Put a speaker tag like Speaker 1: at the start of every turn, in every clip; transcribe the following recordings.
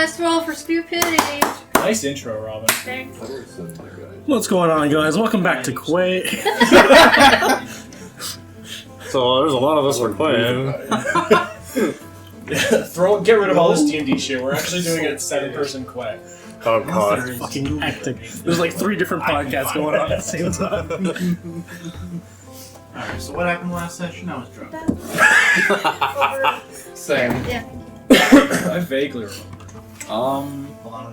Speaker 1: Let's roll for stupidity.
Speaker 2: Nice intro, Robin.
Speaker 1: Thanks.
Speaker 3: What's going on, guys? Welcome back to Quay.
Speaker 4: So there's a lot of us we're playing.
Speaker 2: Get rid of all this D&D shit. We're actually doing it 7-person Quay.
Speaker 4: Oh god.
Speaker 3: It's fucking hectic. There's like 3 different podcasts going on at the same time.
Speaker 5: Alright, so what happened last session? I was drunk.
Speaker 4: Same.
Speaker 1: Yeah.
Speaker 2: I vaguely remember.
Speaker 5: Hold on,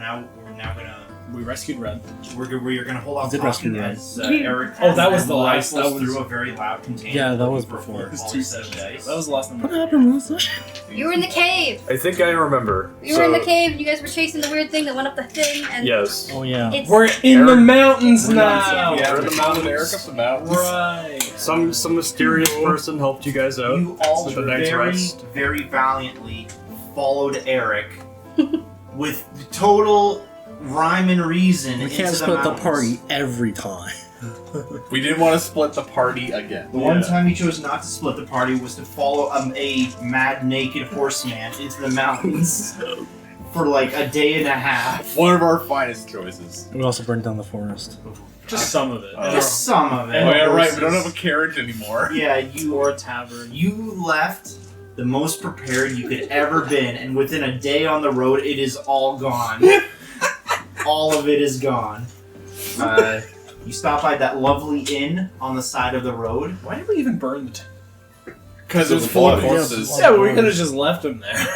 Speaker 5: we're now gonna...
Speaker 2: We rescued Red.
Speaker 5: We're gonna hold off
Speaker 3: did rescue
Speaker 5: talking
Speaker 3: Red.
Speaker 5: as Eric...
Speaker 2: Oh, that was the last... That was
Speaker 5: through a very loud container.
Speaker 3: Yeah, that was
Speaker 5: for
Speaker 3: before.
Speaker 2: It was
Speaker 5: all
Speaker 2: 2
Speaker 5: the
Speaker 2: sessions.
Speaker 5: dice.
Speaker 2: That was the last time.
Speaker 3: What happened last session?
Speaker 1: You were in the cave.
Speaker 4: I think I remember.
Speaker 1: You were in the cave and you guys were chasing the weird thing that went up the thing and
Speaker 4: Yes.
Speaker 3: Oh yeah.
Speaker 1: it's
Speaker 2: We're in the mountains
Speaker 5: We're
Speaker 2: now!
Speaker 4: Yeah,
Speaker 6: We're in the mountains. Eric up the mountains.
Speaker 2: Right.
Speaker 4: Some mysterious person helped you guys out.
Speaker 5: You all
Speaker 4: for the night's
Speaker 5: very,
Speaker 4: rest.
Speaker 5: very valiantly followed Eric with total rhyme and reason
Speaker 3: We
Speaker 5: into
Speaker 3: can't split the
Speaker 5: mountains.
Speaker 3: party every time.
Speaker 6: We didn't want to split the party again.
Speaker 5: The one time he chose not to split the party was to follow a mad naked horseman into the mountains for like a day and a half.
Speaker 6: One of our finest choices.
Speaker 3: We also burned down the forest.
Speaker 2: Just some of it.
Speaker 5: Just some of it.
Speaker 6: Oh yeah, right. We don't
Speaker 5: Horses.
Speaker 6: have a carriage anymore.
Speaker 5: Yeah,
Speaker 2: Or a tavern.
Speaker 5: you left the most prepared you could ever been, and within a day on the road, it is all gone. All of it is gone. You stop by that lovely inn on the side of the road.
Speaker 2: Why did we even burn the
Speaker 6: Because it was full of
Speaker 3: Yeah,
Speaker 6: horses.
Speaker 2: Yeah, but we could have just left them there.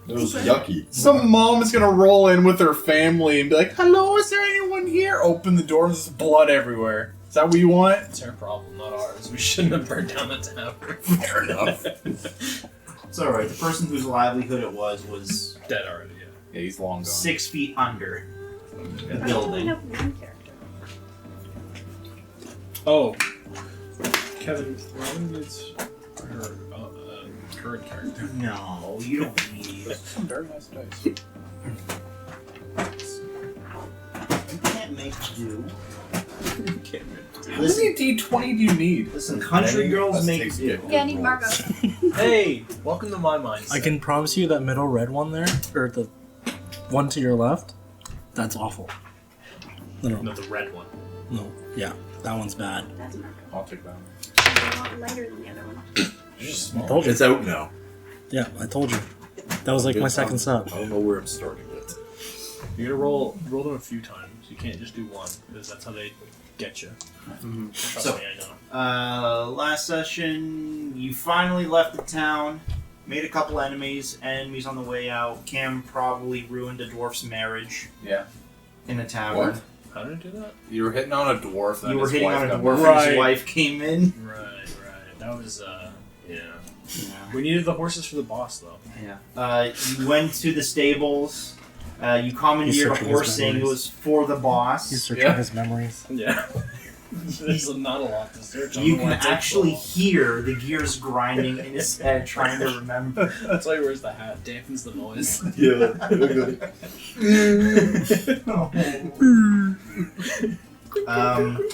Speaker 7: It was yucky.
Speaker 6: Some mom is gonna roll in with her family and be like, "Hello, is there anyone here?" Open the door and there's blood everywhere. Is that what you want?
Speaker 2: It's their problem, not ours. We shouldn't have burned down the tavern.
Speaker 6: Fair enough.
Speaker 5: It's alright, the person whose livelihood it was
Speaker 2: Dead already, yeah.
Speaker 6: Yeah, he's long gone.
Speaker 5: 6 feet under the
Speaker 1: I only
Speaker 5: building.
Speaker 1: have one character.
Speaker 2: Oh. Kevin, Robin needs her current character.
Speaker 5: No, you don't need.
Speaker 6: Some very nice dice.
Speaker 5: You can't make do.
Speaker 6: How many D20 do you need?
Speaker 5: Listen, country girls
Speaker 6: Let's
Speaker 5: make
Speaker 6: take
Speaker 5: do.
Speaker 6: it.
Speaker 1: Yeah, I need Margot.
Speaker 2: Hey, welcome to my mindset.
Speaker 3: I can promise you that middle red one there, or the one to your left, that's awful. No,
Speaker 2: No, the red one.
Speaker 3: yeah, that one's bad.
Speaker 1: That's Margot.
Speaker 6: I'll take that one.
Speaker 1: A lot lighter than the other one.
Speaker 2: Just
Speaker 3: I
Speaker 2: small.
Speaker 3: told you.
Speaker 7: It's out now.
Speaker 3: Yeah, I told you. That was like my second sub.
Speaker 7: I don't know where I'm starting with.
Speaker 2: You gotta roll them a few times. You can't just do one, because that's how they get you. Trust
Speaker 5: So-
Speaker 2: me, I know.
Speaker 5: Last session, you finally left the town, made a couple enemies on the way out. Cam probably ruined a dwarf's marriage
Speaker 6: Yeah.
Speaker 5: in a tavern.
Speaker 6: What?
Speaker 2: How did I do that?
Speaker 6: You were hitting on a dwarf. Then
Speaker 5: You were
Speaker 6: his
Speaker 5: hitting
Speaker 6: wife
Speaker 5: on a
Speaker 6: got
Speaker 5: dwarf
Speaker 6: murdered.
Speaker 5: and his
Speaker 2: Right.
Speaker 5: wife came in.
Speaker 2: Right. That was, yeah. We needed the horses for the boss, though.
Speaker 5: Yeah. You went to the stables. You commandeered
Speaker 3: He's
Speaker 5: a
Speaker 3: searching his
Speaker 5: horse saying it
Speaker 3: memories.
Speaker 5: was for the boss.
Speaker 3: He's searching
Speaker 6: Yeah.
Speaker 3: his memories.
Speaker 2: Yeah. There's not a lot to search on.
Speaker 5: You
Speaker 2: the
Speaker 5: can
Speaker 2: one that takes
Speaker 5: actually
Speaker 2: so
Speaker 5: hear the gears grinding in his head, trying to remember.
Speaker 2: long. That's why he wears the hat. Dampens the noise.
Speaker 7: Yeah.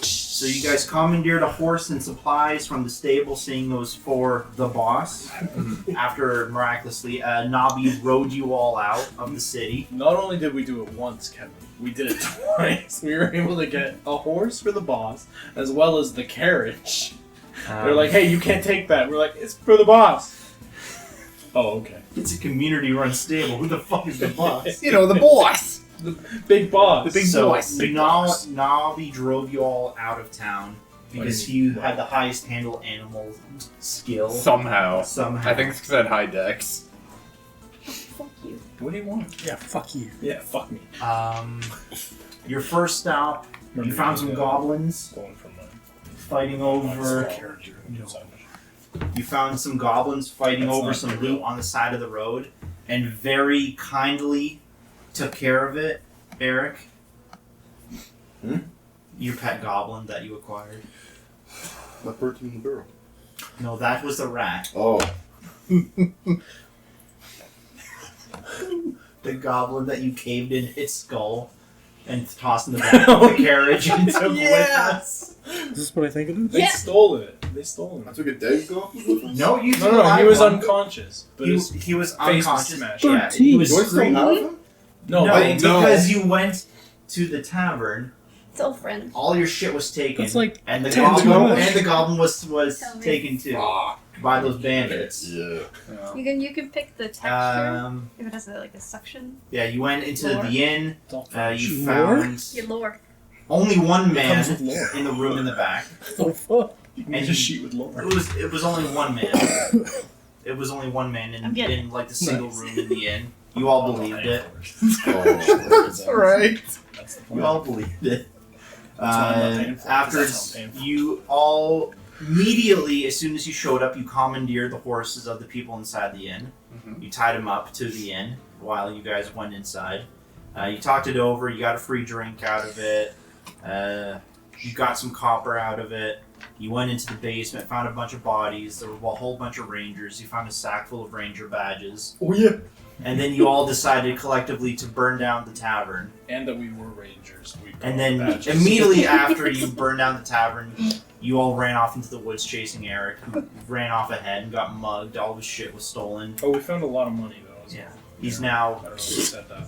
Speaker 5: So you guys commandeered a horse and supplies from the stable, saying those for the boss. After miraculously, Nabi rode you all out of the city.
Speaker 2: Not only did we do it once, Kevin, we did it twice. We were able to get a horse for the boss, as well as the carriage. They're like, hey, you can't take that. We're like, it's for the boss. Oh, okay.
Speaker 5: It's a community-run stable. Who the fuck is the boss?
Speaker 6: You know, the boss.
Speaker 2: The big boss.
Speaker 6: The big
Speaker 5: So
Speaker 6: boss.
Speaker 5: Nabi drove you all out of town because
Speaker 2: What do you
Speaker 5: he had the highest handle animal skill.
Speaker 6: Somehow.
Speaker 5: Somehow.
Speaker 6: I think it's because I had high dex.
Speaker 1: Fuck you.
Speaker 2: What do you want?
Speaker 3: Yeah, fuck you.
Speaker 2: Yeah, fuck me.
Speaker 5: Your first stop, you found some goblins
Speaker 2: Going from my
Speaker 5: fighting over.
Speaker 2: character.
Speaker 5: You found some goblins fighting
Speaker 2: That's
Speaker 5: over
Speaker 2: not
Speaker 5: some
Speaker 2: real.
Speaker 5: loot on the side of the road, and very kindly took care of it, Eric. Your pet goblin that you acquired.
Speaker 7: That bird in the barrel.
Speaker 5: No, that was a rat.
Speaker 7: Oh.
Speaker 5: The goblin that you caved in its skull and tossed in the back of the carriage and took with us.
Speaker 3: Is this what I think it is?
Speaker 2: They
Speaker 1: Yeah.
Speaker 2: stole it. They stole him.
Speaker 7: I took a dead goblin with him?
Speaker 5: No, you
Speaker 2: No, no, he was unconscious. But his
Speaker 5: He was
Speaker 2: face was
Speaker 5: unconscious.
Speaker 2: smashed.
Speaker 5: Yeah, he was
Speaker 7: Do I still
Speaker 5: screaming.
Speaker 7: have him?
Speaker 2: No,
Speaker 5: No,
Speaker 2: they-
Speaker 5: because you went to the tavern.
Speaker 1: Still friends.
Speaker 5: All your shit was taken.
Speaker 3: That's like
Speaker 5: and the
Speaker 3: 10
Speaker 5: goblin
Speaker 3: too much.
Speaker 5: was
Speaker 1: Tell me.
Speaker 5: taken too by those bandits.
Speaker 7: Yeah.
Speaker 1: You can pick the texture if it has like a suction.
Speaker 5: Yeah, you went into
Speaker 1: Lore.
Speaker 5: the inn.
Speaker 2: It's all
Speaker 5: You
Speaker 3: Lore?
Speaker 5: found
Speaker 1: Your lore.
Speaker 5: only one
Speaker 2: It comes with
Speaker 5: man
Speaker 2: lore.
Speaker 5: in the room in the back.
Speaker 3: Oh fuck.
Speaker 2: You can
Speaker 5: And
Speaker 2: just
Speaker 5: he-
Speaker 2: sheet with lore.
Speaker 5: It was only one man. It was only one man
Speaker 1: I'm getting
Speaker 5: in like the single room in the inn. You all believed it.
Speaker 7: Oh,
Speaker 6: Alright.
Speaker 2: That's the
Speaker 5: You all believed it.
Speaker 2: That's why I'm not paying for it, 'cause
Speaker 5: After
Speaker 2: that's how I'm paying for it.
Speaker 5: you all immediately, as soon as you showed up, you commandeered the horses of the people inside the inn. You tied them up to the inn while you guys went inside. You talked it over. You got a free drink out of it. You got some copper out of it. You went into the basement, found a bunch of bodies. There were a whole bunch of rangers. You found a sack full of ranger badges.
Speaker 2: Oh yeah.
Speaker 5: And then you all decided collectively to burn down the tavern.
Speaker 2: And that we were rangers. We got
Speaker 5: And then
Speaker 2: badges.
Speaker 5: immediately after you burned down the tavern, you all ran off into the woods chasing Eric, who ran off ahead and got mugged. All his shit was stolen.
Speaker 2: Oh, we found a lot of money though. as
Speaker 5: Yeah.
Speaker 2: well.
Speaker 5: He's
Speaker 2: I
Speaker 5: now
Speaker 2: don't know who said that.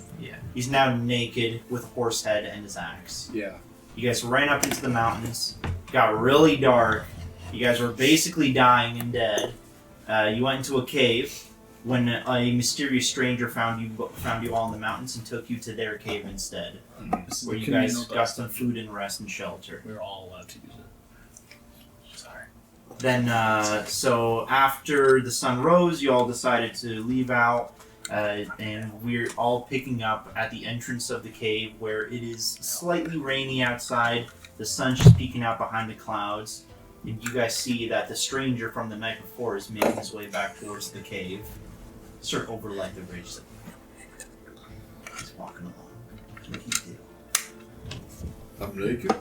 Speaker 5: he's now naked with a horse head and his axe.
Speaker 6: Yeah.
Speaker 5: You guys ran up into the mountains. Got really dark. You guys were basically dying and dead. You went into a cave when a mysterious stranger found you all in the mountains and took you to their cave instead,
Speaker 2: This is
Speaker 5: where
Speaker 2: the
Speaker 5: you guys
Speaker 2: communal
Speaker 5: got
Speaker 2: dust.
Speaker 5: some food and rest and shelter.
Speaker 2: We were all allowed to use it. Sorry.
Speaker 5: Then, so after the sun rose, you all decided to leave out, and we're all picking up at the entrance of the cave where it is slightly rainy outside. The sun's just peeking out behind the clouds, and you guys see that the stranger from the night before is making his way back towards the cave. Sort over like the bridge. He's walking along. What do you do?
Speaker 7: I'm naked?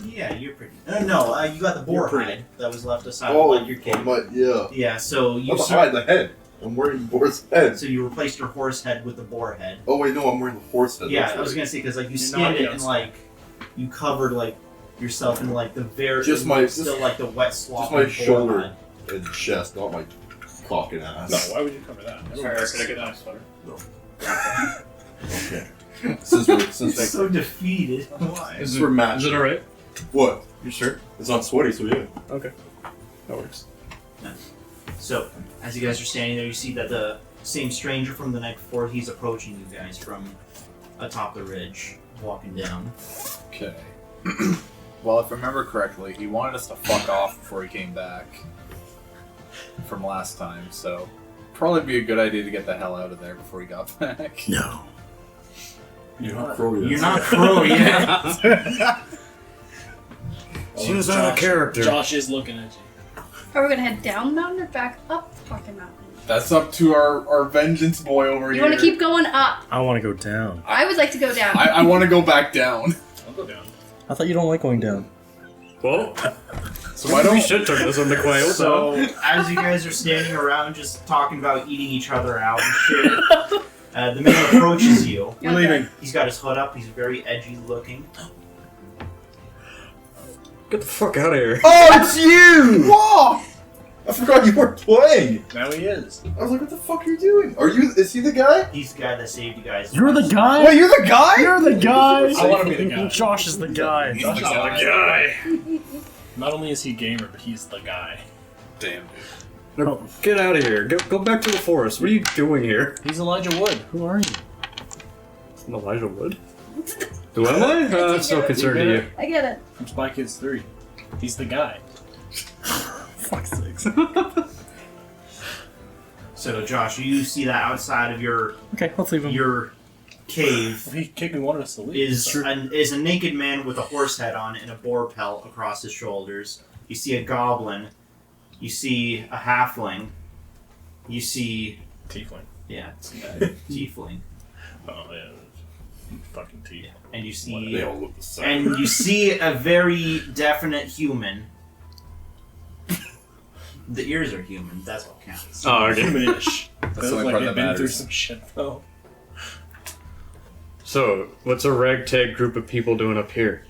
Speaker 5: Yeah, you're pretty. No, you got the boar
Speaker 2: You're pretty.
Speaker 5: hide that was left aside
Speaker 7: Oh,
Speaker 5: like your cave.
Speaker 7: yeah.
Speaker 5: Yeah, so you
Speaker 7: I'm behind the head. I'm wearing the boar's head.
Speaker 5: so you replaced your horse head with the boar head.
Speaker 7: Oh, wait, no, I'm wearing the horse head.
Speaker 5: Yeah,
Speaker 7: That's
Speaker 5: I was
Speaker 7: right.
Speaker 5: gonna say because like you
Speaker 2: You're
Speaker 5: skinned
Speaker 2: not
Speaker 5: it and
Speaker 2: outside.
Speaker 5: like you covered like yourself in like the very
Speaker 7: Just my-
Speaker 5: still like the wet slop.
Speaker 7: just my
Speaker 5: of boar
Speaker 7: shoulder.
Speaker 5: hide.
Speaker 7: And chest, not my cock and ass.
Speaker 2: No, why would you cover that?
Speaker 4: Sorry,
Speaker 2: Everyone's
Speaker 4: can I get
Speaker 2: that
Speaker 4: that
Speaker 2: sweater?
Speaker 7: Okay. Since
Speaker 5: You're so defeated. Why?
Speaker 7: we're matching.
Speaker 4: Is it alright?
Speaker 7: What?
Speaker 4: You sure?
Speaker 7: It's not sweaty, so yeah.
Speaker 4: Okay. That works.
Speaker 5: So as you guys are standing there, you see that the same stranger from the night before, he's approaching you guys from atop the ridge, walking down.
Speaker 6: Okay. Well, if I remember correctly, he wanted us to fuck off before he came back from last time, so probably be a good idea to get the hell out of there before he got back.
Speaker 3: No.
Speaker 7: You're not crow yet.
Speaker 5: You're not crow yet.
Speaker 4: She was out of character.
Speaker 2: Josh is looking at you.
Speaker 1: Are we gonna head down the mountain or back up the fucking mountain?
Speaker 6: That's up to our vengeance boy over
Speaker 1: You
Speaker 6: here.
Speaker 1: want to keep going up?
Speaker 3: I want to go down.
Speaker 1: I would like to go down.
Speaker 6: I want to go back down.
Speaker 2: I'll go down.
Speaker 3: I thought you don't like going down.
Speaker 4: Well,
Speaker 6: So why don't
Speaker 4: we should turn this into quail.
Speaker 5: So as you guys are standing around just talking about eating each other out and shit, the man approaches you.
Speaker 2: We're leaving.
Speaker 5: He's got his hood up. He's very edgy looking.
Speaker 4: Get the fuck out of here.
Speaker 7: Oh, it's you! Whoa! I forgot you weren't playing.
Speaker 2: Now he is.
Speaker 7: I was like, what the fuck are you doing? Is he the guy?
Speaker 5: He's the guy that saved you guys.
Speaker 3: You're the guy?
Speaker 6: Wait, you're the guy?
Speaker 3: You're the guy!
Speaker 2: I want to be the guy.
Speaker 3: Josh is the guy.
Speaker 2: Josh is the guy. Not only is he gamer, but he's the guy.
Speaker 6: Damn, dude.
Speaker 4: No, get out of here. Go back to the forest. What are you doing here?
Speaker 2: He's Elijah Wood.
Speaker 3: Who are you?
Speaker 4: Elijah Wood? Who am I? That's no concern to you.
Speaker 1: I get it.
Speaker 2: From Spy Kids 3. He's the guy.
Speaker 3: Fuck's sakes.
Speaker 5: So Josh, you see that outside of your
Speaker 3: Okay, let's leave him.
Speaker 5: your cave
Speaker 2: Well, he kicked me, wanted us to leave.
Speaker 5: is a naked man with a horse head on and a boar pelt across his shoulders. You see a goblin. You see a halfling. You see
Speaker 2: Tiefling.
Speaker 5: tiefling.
Speaker 2: Oh, yeah. Fucking tiefling.
Speaker 5: And you
Speaker 7: They
Speaker 5: see
Speaker 7: all look the same.
Speaker 5: and you see a very definite human. The ears are human. That's what counts.
Speaker 4: Oh, okay.
Speaker 2: Humanish.
Speaker 6: That's
Speaker 2: They
Speaker 6: the
Speaker 2: look
Speaker 6: only
Speaker 2: like
Speaker 6: part
Speaker 2: they've
Speaker 6: that
Speaker 2: been through
Speaker 6: matters.
Speaker 2: some shit, though.
Speaker 4: So, what's a ragtag group of people doing up here?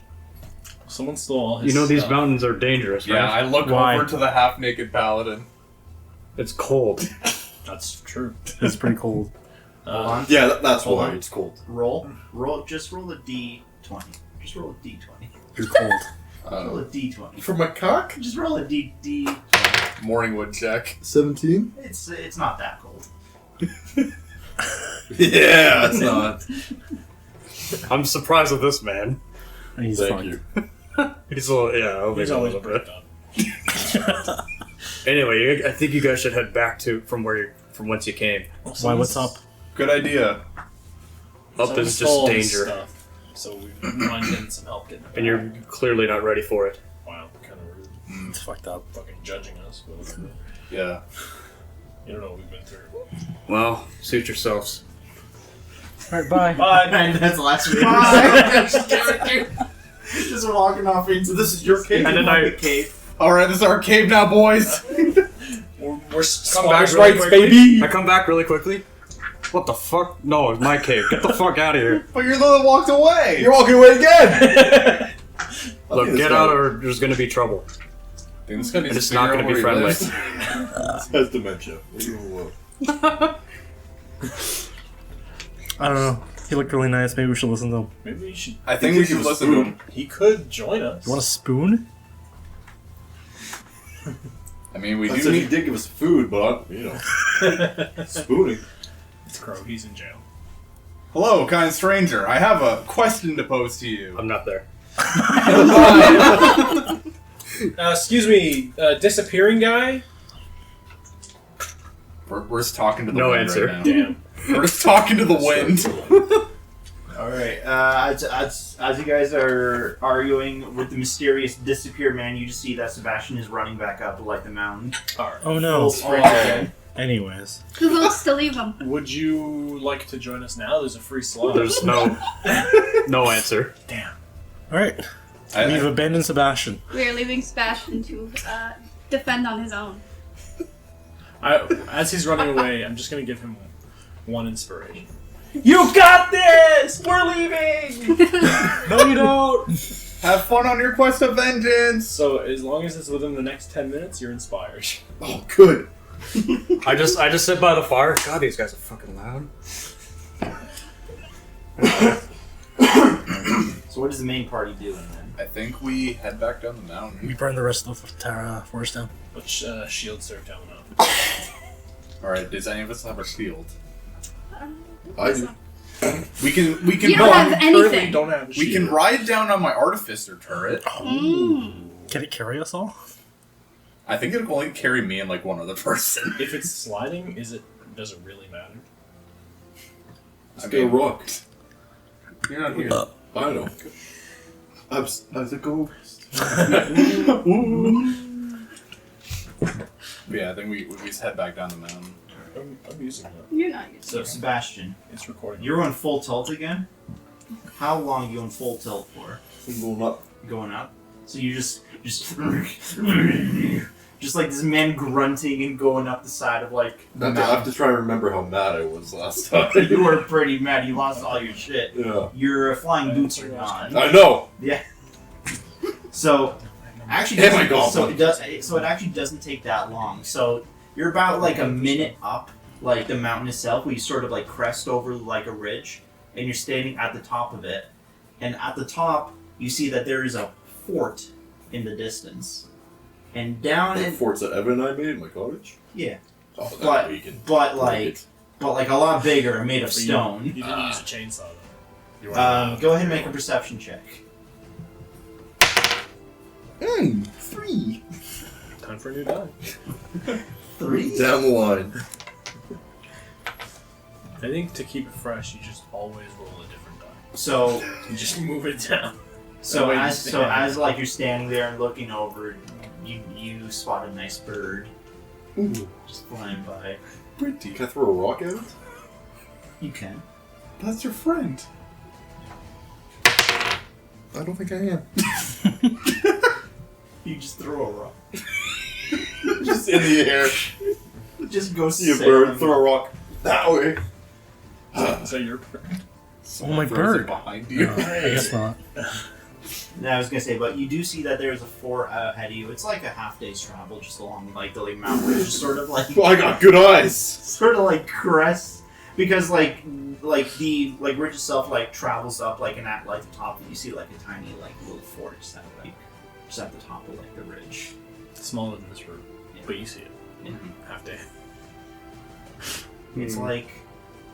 Speaker 2: Someone stole all his
Speaker 4: You know these
Speaker 2: stuff.
Speaker 4: mountains are dangerous,
Speaker 6: Yeah,
Speaker 4: right?
Speaker 6: I look
Speaker 3: Why?
Speaker 6: over to the half-naked paladin.
Speaker 4: It's cold.
Speaker 2: That's true.
Speaker 3: It's pretty cold.
Speaker 5: Hold on.
Speaker 7: Yeah, that's
Speaker 2: Hold
Speaker 7: why
Speaker 2: on.
Speaker 7: it's cold.
Speaker 5: Just roll a D20. Just roll a D20.
Speaker 3: You're cold.
Speaker 5: Roll a D20.
Speaker 7: For my cock?
Speaker 5: Just roll a D.
Speaker 6: Morningwood check.
Speaker 7: 17?
Speaker 5: It's not that cold.
Speaker 7: Yeah, it's not.
Speaker 4: I'm surprised with this man.
Speaker 3: He's
Speaker 7: Thank
Speaker 3: fine.
Speaker 7: you.
Speaker 4: He's a little, yeah, I'll
Speaker 2: He's
Speaker 4: make a
Speaker 2: always
Speaker 4: little bit.
Speaker 2: bricked up.
Speaker 4: Anyway, I think you guys should head back to from whence you came.
Speaker 3: Why? What's up?
Speaker 6: Good idea.
Speaker 4: Up
Speaker 2: Someone
Speaker 4: is
Speaker 2: stole
Speaker 4: just
Speaker 2: his
Speaker 4: danger,
Speaker 2: stuff, so we might need some help getting it
Speaker 4: and you're
Speaker 2: back.
Speaker 4: clearly not ready for it.
Speaker 2: Wow, kind of rude.
Speaker 3: It's fucked up.
Speaker 2: Fucking judging us. Whatever.
Speaker 6: Yeah.
Speaker 2: You don't know what we've been through.
Speaker 4: Well, suit yourselves.
Speaker 3: All right, bye.
Speaker 2: Bye.
Speaker 5: And that's the last week. Just walking off into
Speaker 7: This is your cave.
Speaker 4: And then I-
Speaker 5: the cave.
Speaker 6: Alright, this is our cave now, boys.
Speaker 2: We're
Speaker 4: back
Speaker 2: squatters'
Speaker 4: really
Speaker 2: rights,
Speaker 4: quickly.
Speaker 2: baby.
Speaker 4: I come back really quickly. What the fuck? No, it's my cave. Get the fuck out of here.
Speaker 6: But you're the one that walked away.
Speaker 7: You're walking away again!
Speaker 4: Look, get out or there's gonna be trouble.
Speaker 6: I think this guy needs
Speaker 4: And it's
Speaker 6: to
Speaker 4: not
Speaker 6: figure
Speaker 4: gonna
Speaker 6: out
Speaker 4: be
Speaker 6: where he
Speaker 4: friendly.
Speaker 6: lives.
Speaker 7: Has dementia.
Speaker 3: I don't know. He looked really nice. Maybe we should listen to him.
Speaker 2: Maybe we should.
Speaker 6: I think we should listen to him.
Speaker 2: He could join us.
Speaker 3: You want a spoon?
Speaker 6: I mean, we
Speaker 7: I
Speaker 6: do
Speaker 7: said he
Speaker 6: need...
Speaker 7: did give us food, but, you know, spooning.
Speaker 2: It's Crow. He's in jail.
Speaker 6: Hello, kind stranger. I have a question to pose to you.
Speaker 4: I'm not there.
Speaker 2: Excuse me, disappearing guy?
Speaker 6: We're just talking to the
Speaker 4: No
Speaker 6: wind
Speaker 4: answer.
Speaker 6: right now.
Speaker 2: Damn.
Speaker 6: We're just talking to the wind.
Speaker 5: Alright, as you guys are arguing with the mysterious disappear man, you just see that Sebastian is running back up like the mountain.
Speaker 2: Alright.
Speaker 3: Oh no.
Speaker 5: Full sprint again.
Speaker 3: Anyways.
Speaker 1: Who votes to leave him?
Speaker 2: Would you like to join us now? There's a free slot.
Speaker 4: There's no answer.
Speaker 3: All right. We've abandoned Sebastian.
Speaker 1: We are leaving Sebastian to defend on his own.
Speaker 2: As he's running away, I'm just going to give him one inspiration. You got this! We're leaving!
Speaker 3: No, you don't.
Speaker 6: Have fun on your quest of vengeance.
Speaker 2: So as long as it's within the next 10 minutes, you're inspired.
Speaker 7: Oh, good.
Speaker 4: I just sit by the fire. God, these guys are fucking loud.
Speaker 5: So what is the main party doing then?
Speaker 6: I think we head back down the mountain.
Speaker 3: We burned the rest of the forest down.
Speaker 2: Which shield serve down the mountain?
Speaker 6: Alright, does any of us have a shield?
Speaker 7: I do.
Speaker 6: We can
Speaker 1: You don't have
Speaker 2: Currently
Speaker 1: anything.
Speaker 2: don't have a
Speaker 6: we
Speaker 2: shield.
Speaker 6: can ride down on my artificer turret.
Speaker 3: Can it carry us all?
Speaker 6: I think it'll only carry me and like one other person.
Speaker 2: If it's sliding, does it really matter?
Speaker 7: Let's get a rock.
Speaker 6: You're not here.
Speaker 7: I know. As a ghost.
Speaker 6: Yeah, I think we just head back down the mountain.
Speaker 2: I'm using that.
Speaker 1: You're not used
Speaker 5: So Sebastian,
Speaker 2: It's recording.
Speaker 5: you're on full tilt again? How long are you on full tilt for?
Speaker 7: I'm going up.
Speaker 5: Going up? So you just like this man grunting and going up the side of like the
Speaker 7: I have
Speaker 5: mountain.
Speaker 7: to try to remember how mad I was last time.
Speaker 5: You were pretty mad. You lost all your shit.
Speaker 7: Yeah.
Speaker 5: Your flying boots are gone.
Speaker 7: I know.
Speaker 5: So actually,
Speaker 7: Hit my golf
Speaker 5: so
Speaker 7: ball.
Speaker 5: it does. So it actually doesn't take that long. So you're about like a minute up, like the mountain itself, where you sort of like crest over like a ridge, and you're standing at the top of it. And at the top, you see that there is a fort in the distance, and down
Speaker 7: The
Speaker 5: in
Speaker 7: forts that Evan and I made in my cottage.
Speaker 5: yeah,
Speaker 7: Oh, that
Speaker 5: But-
Speaker 7: we can.
Speaker 5: but like a lot bigger and made of
Speaker 2: But
Speaker 5: stone.
Speaker 2: You didn't use a chainsaw though. You weren't
Speaker 5: Go ahead and make a perception check.
Speaker 6: 3.
Speaker 2: Time for a new die.
Speaker 5: 3.
Speaker 7: Down the line.
Speaker 2: I think to keep it fresh, you just always roll a different die.
Speaker 5: So
Speaker 2: You just move it down.
Speaker 5: So
Speaker 2: That way you
Speaker 5: as
Speaker 2: stay
Speaker 5: so
Speaker 2: ahead.
Speaker 5: as like you're standing there and looking over, you spot a nice bird
Speaker 7: Ooh,
Speaker 5: just flying by.
Speaker 7: pretty. Can I throw a rock at it?
Speaker 5: You can.
Speaker 6: That's your friend.
Speaker 7: I don't think I am.
Speaker 5: You just throw a rock.
Speaker 7: Just in the air.
Speaker 5: Just go
Speaker 7: See a
Speaker 5: sailing.
Speaker 7: bird, throw a rock that way.
Speaker 2: So you're.
Speaker 3: Oh, my
Speaker 6: Throws it
Speaker 3: bird.
Speaker 6: behind you.
Speaker 3: I guess not.
Speaker 5: No, I was gonna say, but you do see that there's a fort ahead of you. It's like a half day's travel, just along like the mountain ridge, just sort of like
Speaker 7: Well, I got good eyes.
Speaker 5: sort of like crest, because like the ridge itself like travels up like, and at like the top, you see like a tiny like little fort just at the top of like the ridge.
Speaker 2: It's smaller than this room, but you see it.
Speaker 5: Yeah.
Speaker 2: Half day.
Speaker 5: It's like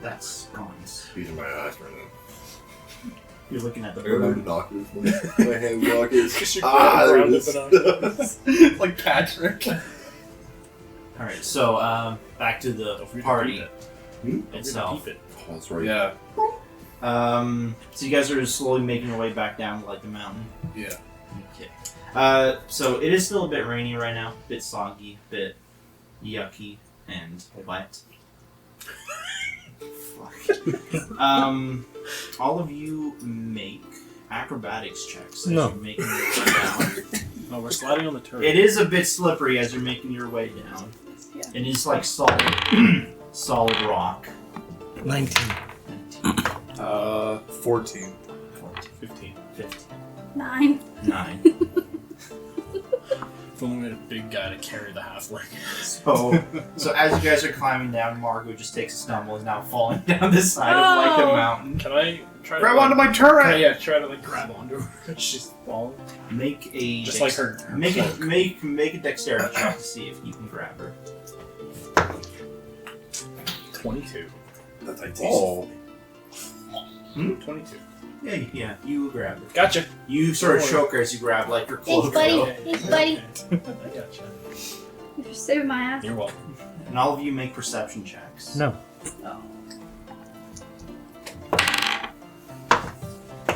Speaker 5: that's Gons.
Speaker 7: Beating my eyes right now.
Speaker 5: You're looking at the
Speaker 7: I got my
Speaker 5: bird.
Speaker 7: binoculars. My hand binoculars.
Speaker 2: Because you
Speaker 7: There
Speaker 2: grabbed
Speaker 7: it
Speaker 2: around the
Speaker 7: is.
Speaker 2: binoculars.
Speaker 6: like Patrick.
Speaker 5: All right, so back to the
Speaker 2: Don't forget to
Speaker 5: party
Speaker 2: keep it.
Speaker 7: Hmm?
Speaker 5: itself.
Speaker 2: Keep it.
Speaker 7: Oh, that's right.
Speaker 6: Yeah.
Speaker 5: So you guys are slowly making your way back down like the mountain.
Speaker 6: Yeah.
Speaker 5: Okay. So it is still a bit rainy right now, a bit soggy, a bit yucky and wet. Fuck. All of you make acrobatics checks as
Speaker 3: No.
Speaker 5: you're making your way down.
Speaker 2: Oh, we're sliding on the turret.
Speaker 5: It is a bit slippery as you're making your way down.
Speaker 1: Yeah.
Speaker 5: And it's like solid, solid rock.
Speaker 3: 19.
Speaker 6: 14.
Speaker 2: 15.
Speaker 5: 15.
Speaker 1: 9.
Speaker 5: 9.
Speaker 2: If only we had a big guy to carry the halfling.
Speaker 5: So as you guys are climbing down, Margot just takes a stumble and is now falling down the side of like the
Speaker 1: Oh.
Speaker 5: mountain.
Speaker 2: Can I try
Speaker 6: Grab
Speaker 2: to
Speaker 6: onto my
Speaker 2: Can I,
Speaker 6: turret!
Speaker 2: try to grab onto her. She's falling.
Speaker 5: Make a
Speaker 2: Just like her.
Speaker 5: make
Speaker 2: cloak.
Speaker 5: a dexterity check to see if you can grab her.
Speaker 2: 22.
Speaker 7: That's like
Speaker 6: Oh.
Speaker 2: 22.
Speaker 5: Yeah, you grab her.
Speaker 2: Gotcha.
Speaker 5: You sort of
Speaker 2: Don't
Speaker 5: choke her as you grab like her
Speaker 1: Thanks,
Speaker 5: cloak,
Speaker 1: buddy.
Speaker 5: though.
Speaker 1: Thanks, buddy.
Speaker 2: I gotcha.
Speaker 1: You're saving my ass.
Speaker 2: You're welcome.
Speaker 5: and all of you make perception checks.
Speaker 3: No.
Speaker 1: Oh.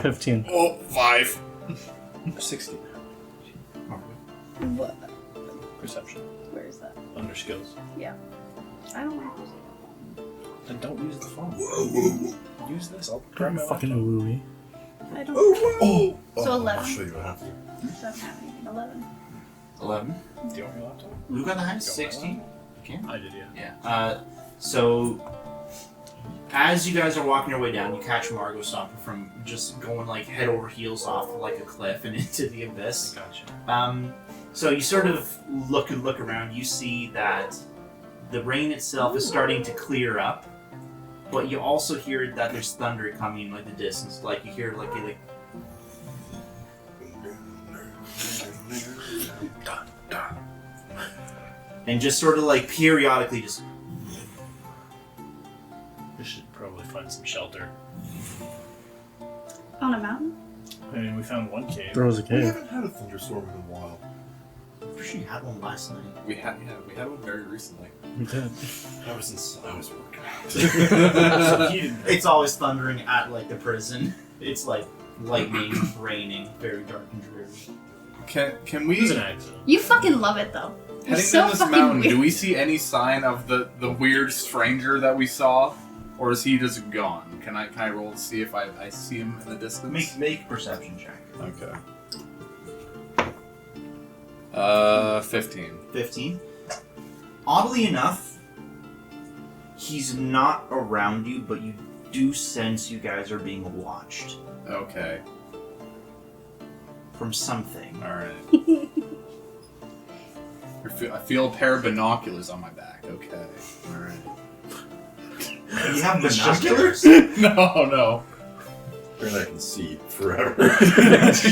Speaker 3: 15.
Speaker 6: Oh, 5.
Speaker 2: 60.
Speaker 1: What?
Speaker 2: Perception.
Speaker 1: Where is that?
Speaker 2: Under skills.
Speaker 1: I don't like this.
Speaker 2: Then don't use the phone.
Speaker 7: Whoa.
Speaker 2: Use this. I'll grab my
Speaker 3: Fucking
Speaker 2: laptop.
Speaker 3: wooey.
Speaker 1: I don't.
Speaker 7: Oh.
Speaker 1: So
Speaker 7: I'll
Speaker 1: 11.
Speaker 7: show you what happened.
Speaker 1: Doesn't have anything. 11.
Speaker 5: 11.
Speaker 2: Do you want your laptop?
Speaker 5: Who got the highest?
Speaker 2: Got my
Speaker 5: 16. You can.
Speaker 2: I did, yeah.
Speaker 5: Yeah. So as you guys are walking your way down, you catch Margot stopping from just going like head over heels off like a cliff and into the abyss.
Speaker 2: Gotcha.
Speaker 5: So you sort of look around. You see that the rain itself is starting to clear up, but you also hear that there's thunder coming in like the distance. Like you hear like and just sort of like periodically just.
Speaker 2: We should probably find some shelter.
Speaker 1: On a mountain?
Speaker 2: I mean, we found one cave.
Speaker 3: There was a
Speaker 7: We
Speaker 3: cave.
Speaker 7: haven't had a thunderstorm in a while.
Speaker 5: She had one last night.
Speaker 6: We had one very recently.
Speaker 3: We did.
Speaker 7: I was working.
Speaker 2: He didn't.
Speaker 5: It's always thundering at like the prison. It's like lightning, raining, very dark and dreary.
Speaker 6: Can
Speaker 2: It was
Speaker 6: we,
Speaker 2: an accident.
Speaker 1: You fucking love it though. You're
Speaker 6: heading
Speaker 1: so
Speaker 6: down this
Speaker 1: fucking
Speaker 6: mountain,
Speaker 1: weird.
Speaker 6: do we see any sign of the weird stranger that we saw? Or is he just gone? Can I roll to see if I see him in the distance?
Speaker 5: Make a perception check.
Speaker 6: Okay. 15.
Speaker 5: 15. Oddly enough, he's not around you, but you do sense you guys are being watched
Speaker 6: Okay.
Speaker 5: from something.
Speaker 6: Alright. I feel a pair of binoculars on my back. Okay. Alright.
Speaker 5: You have
Speaker 2: It's just
Speaker 5: binoculars?
Speaker 6: No.
Speaker 7: And I can see forever.
Speaker 2: It's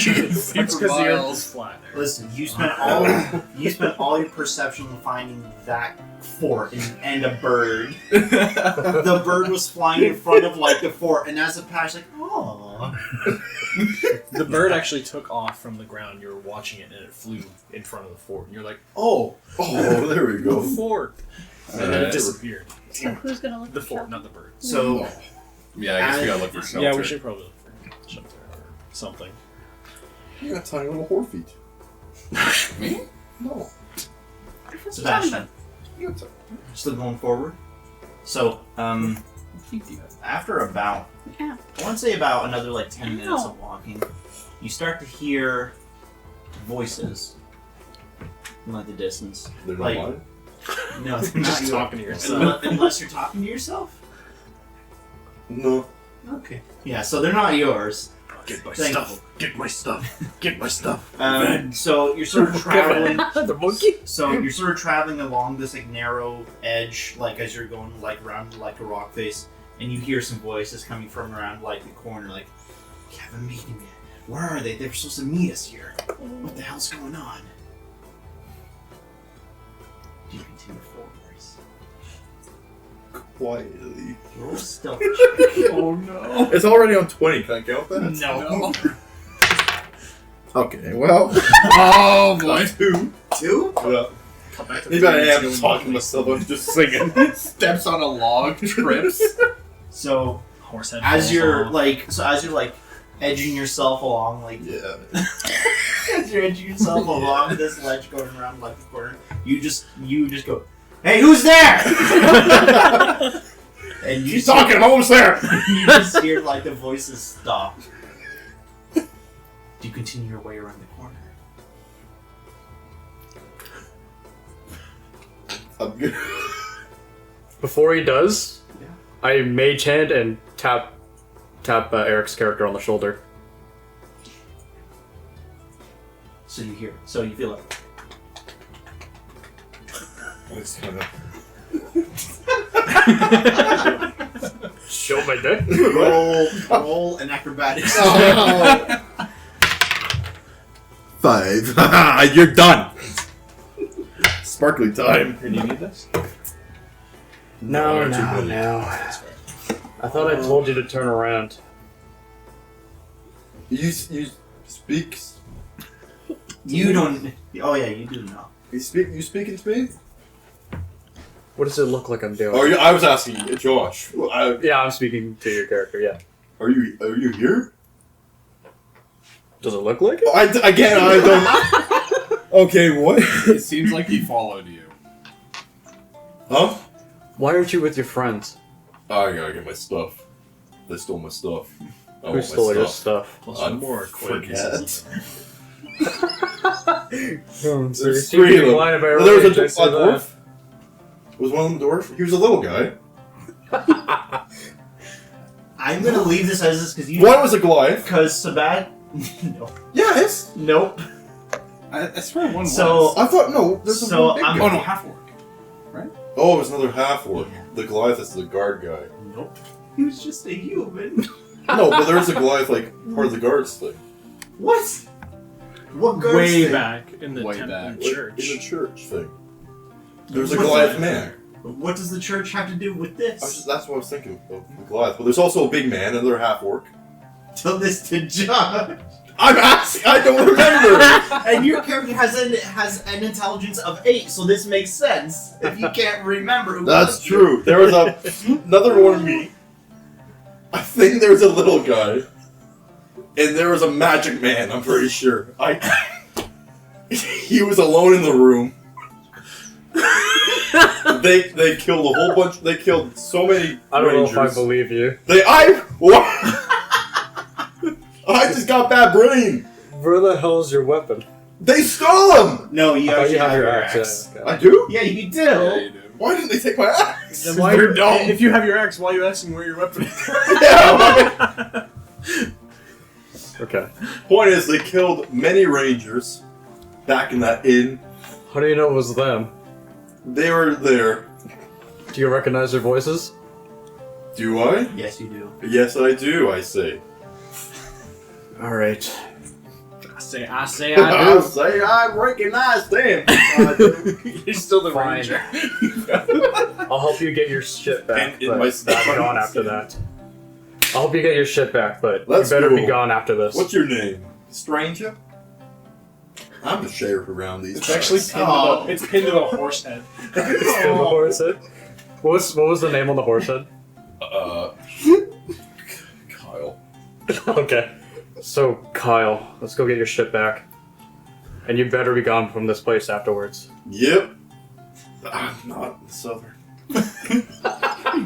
Speaker 2: because the earth
Speaker 6: miles.
Speaker 2: is flat.
Speaker 5: Listen, you spent all your perception finding that fort and a bird. The bird was flying in front of like the fort, and as it passed, like, oh.
Speaker 2: The bird actually took off from the ground. You were watching it, and it flew in front of the fort. And you're like, "Oh,
Speaker 7: Oh, there we
Speaker 2: the
Speaker 7: go.
Speaker 2: fort!" And then it disappeared.
Speaker 1: So who's gonna look
Speaker 2: The
Speaker 1: for
Speaker 2: fort,
Speaker 1: shelter?
Speaker 2: not the bird.
Speaker 5: So
Speaker 6: Yeah, I guess we gotta look for shelter.
Speaker 2: Yeah, we should probably look for shelter or something.
Speaker 7: You got tiny little whore feet.
Speaker 6: Me?
Speaker 7: No.
Speaker 1: What's he talking about?
Speaker 5: Sebastian,
Speaker 7: You got
Speaker 5: still going forward. So after about
Speaker 1: Yeah.
Speaker 5: I want to say about another like 10 minutes
Speaker 1: Ow.
Speaker 5: of walking, you start to hear voices in like the distance.
Speaker 7: They're not
Speaker 5: Like-
Speaker 7: mine?
Speaker 5: No, they're not
Speaker 2: Just
Speaker 5: yours.
Speaker 2: talking to yourself.
Speaker 5: Unless you're talking to yourself.
Speaker 7: No.
Speaker 5: Okay. Yeah, so they're not yours.
Speaker 6: Get my
Speaker 5: Thank
Speaker 6: stuff. Get my stuff. Get my stuff.
Speaker 5: So you're sort of traveling.
Speaker 4: The monkey?
Speaker 5: So you're sort of traveling along this like narrow edge, like as you're going like around like a rock face, and you hear some voices coming from around like the corner, like, "We haven't met him yet. Where are they? They were supposed to meet us here. What the hell's going on?" Do you continue forward, Grace?
Speaker 6: Quietly.
Speaker 5: Roll stealth.
Speaker 2: Oh no.
Speaker 6: It's already on 20. Can I count that?
Speaker 5: No.
Speaker 6: Okay, well. Oh boy.
Speaker 5: Two?
Speaker 6: Yeah. Maybe I am talking to myself. I'm just singing. Steps on a log, trips.
Speaker 5: So
Speaker 2: Horsehead.
Speaker 5: as
Speaker 2: falls
Speaker 5: you're
Speaker 2: off.
Speaker 5: like edging yourself along, like
Speaker 6: Yeah.
Speaker 5: as you're edging yourself along this ledge going around like the corner, you just go, "Hey, who's there?" And you
Speaker 6: She's talking. I'm almost there.
Speaker 5: you just hear like the voices stop. Do you continue your way around the corner?
Speaker 6: I'm good.
Speaker 4: Before he does,
Speaker 5: Yeah.
Speaker 4: I mage hand and tap Eric's character on the shoulder.
Speaker 5: So you feel it.
Speaker 6: It's kind of-
Speaker 4: Show my dick.
Speaker 5: Roll an acrobatics.
Speaker 6: Oh. 5. You're done. Sparkly time.
Speaker 2: Here, do you need this?
Speaker 4: No.
Speaker 6: I
Speaker 4: I thought I told you to turn around.
Speaker 6: You speak.
Speaker 5: You don't. Oh yeah, you do know.
Speaker 6: You speaking to me?
Speaker 4: What does it look like I'm doing?
Speaker 6: Oh, I was asking Josh.
Speaker 4: Yeah, I'm speaking to your character, yeah.
Speaker 6: Are you here?
Speaker 4: Does it look like it?
Speaker 6: I don't. Okay, what?
Speaker 2: It seems like he followed you.
Speaker 6: Huh?
Speaker 4: Why aren't you with your friends?
Speaker 6: I gotta get my stuff. They stole my stuff. I
Speaker 4: Who
Speaker 6: want my
Speaker 4: stole your stuff?
Speaker 2: Plus one more acquaintances.
Speaker 4: So
Speaker 6: There's 3 of them.
Speaker 4: Line of
Speaker 6: There was a dwarf. Was one of them dwarf? He was a little guy.
Speaker 5: I'm gonna leave this as this because you.
Speaker 6: One was a Goliath.
Speaker 5: Because Sabat. No.
Speaker 6: Yes.
Speaker 5: Nope.
Speaker 2: I swear one
Speaker 5: So-
Speaker 2: was.
Speaker 6: I thought no. There's a
Speaker 5: So
Speaker 6: big
Speaker 5: I'm-
Speaker 6: guy.
Speaker 2: Oh no, half orc.
Speaker 6: Oh, it was another half orc.
Speaker 5: Yeah.
Speaker 6: The Goliath is the guard guy.
Speaker 5: Nope. He was just a human.
Speaker 6: No, but there's a Goliath like part of the guards thing.
Speaker 5: What? What guards
Speaker 2: Way
Speaker 5: thing?
Speaker 2: back in the
Speaker 6: Way
Speaker 2: temple
Speaker 6: back
Speaker 2: and
Speaker 6: in
Speaker 2: church.
Speaker 6: the church thing. There's a
Speaker 5: What's
Speaker 6: Goliath
Speaker 5: that?
Speaker 6: man.
Speaker 5: What does the church have to do with this?
Speaker 6: That's what I was thinking of the Goliath. But there's also a big man, another half orc.
Speaker 5: Tell this to John.
Speaker 6: I'm asking. I don't remember.
Speaker 5: And your character has an intelligence of 8, so this makes sense. If you can't remember, who
Speaker 6: That's
Speaker 5: was
Speaker 6: true. There was another one of me. I think there was a little guy, and there was a magic man. I'm pretty sure. He was alone in the room. They killed a whole bunch. They killed so many
Speaker 4: I don't
Speaker 6: rangers.
Speaker 4: know if I believe you.
Speaker 6: I just got bad brain.
Speaker 4: Where the hell is your weapon?
Speaker 6: They stole him.
Speaker 5: No, you
Speaker 4: I thought
Speaker 5: actually
Speaker 4: you have
Speaker 5: have
Speaker 4: your
Speaker 5: your
Speaker 4: axe.
Speaker 5: axe.
Speaker 4: Yeah, okay.
Speaker 6: I do.
Speaker 5: Yeah, you do.
Speaker 2: Yeah, you do.
Speaker 6: Why didn't they take my axe?
Speaker 2: Then why
Speaker 6: They're dumb.
Speaker 2: if you have your axe, why are you asking where your weapon is?
Speaker 6: Yeah.
Speaker 4: Okay.
Speaker 6: Point is, they killed many rangers back in that inn.
Speaker 4: How do you know it was them?
Speaker 6: They were there.
Speaker 4: Do you recognize their voices?
Speaker 6: Do I?
Speaker 5: Yes, you do.
Speaker 6: Yes, I do. I say.
Speaker 4: Alright.
Speaker 2: I say I
Speaker 6: I
Speaker 2: do.
Speaker 6: say I recognize them.
Speaker 2: You're still the
Speaker 4: Fine.
Speaker 2: ranger.
Speaker 4: I'll help you get your shit back,
Speaker 6: And in
Speaker 4: but
Speaker 6: my
Speaker 4: I'm gone after that. I'll help you get your shit back, but
Speaker 6: Let's
Speaker 4: you better
Speaker 6: go.
Speaker 4: be gone after this.
Speaker 6: What's your name? Stranger? I'm the sheriff around these.
Speaker 2: It's actually
Speaker 6: parts.
Speaker 2: pinned to it's pinned to a horse head.
Speaker 4: It's still the horse head? What was the name on the horse head?
Speaker 6: Kyle.
Speaker 4: Okay. So, Kyle, let's go get your shit back. And you better be gone from this place afterwards.
Speaker 6: Yep. I'm not southern.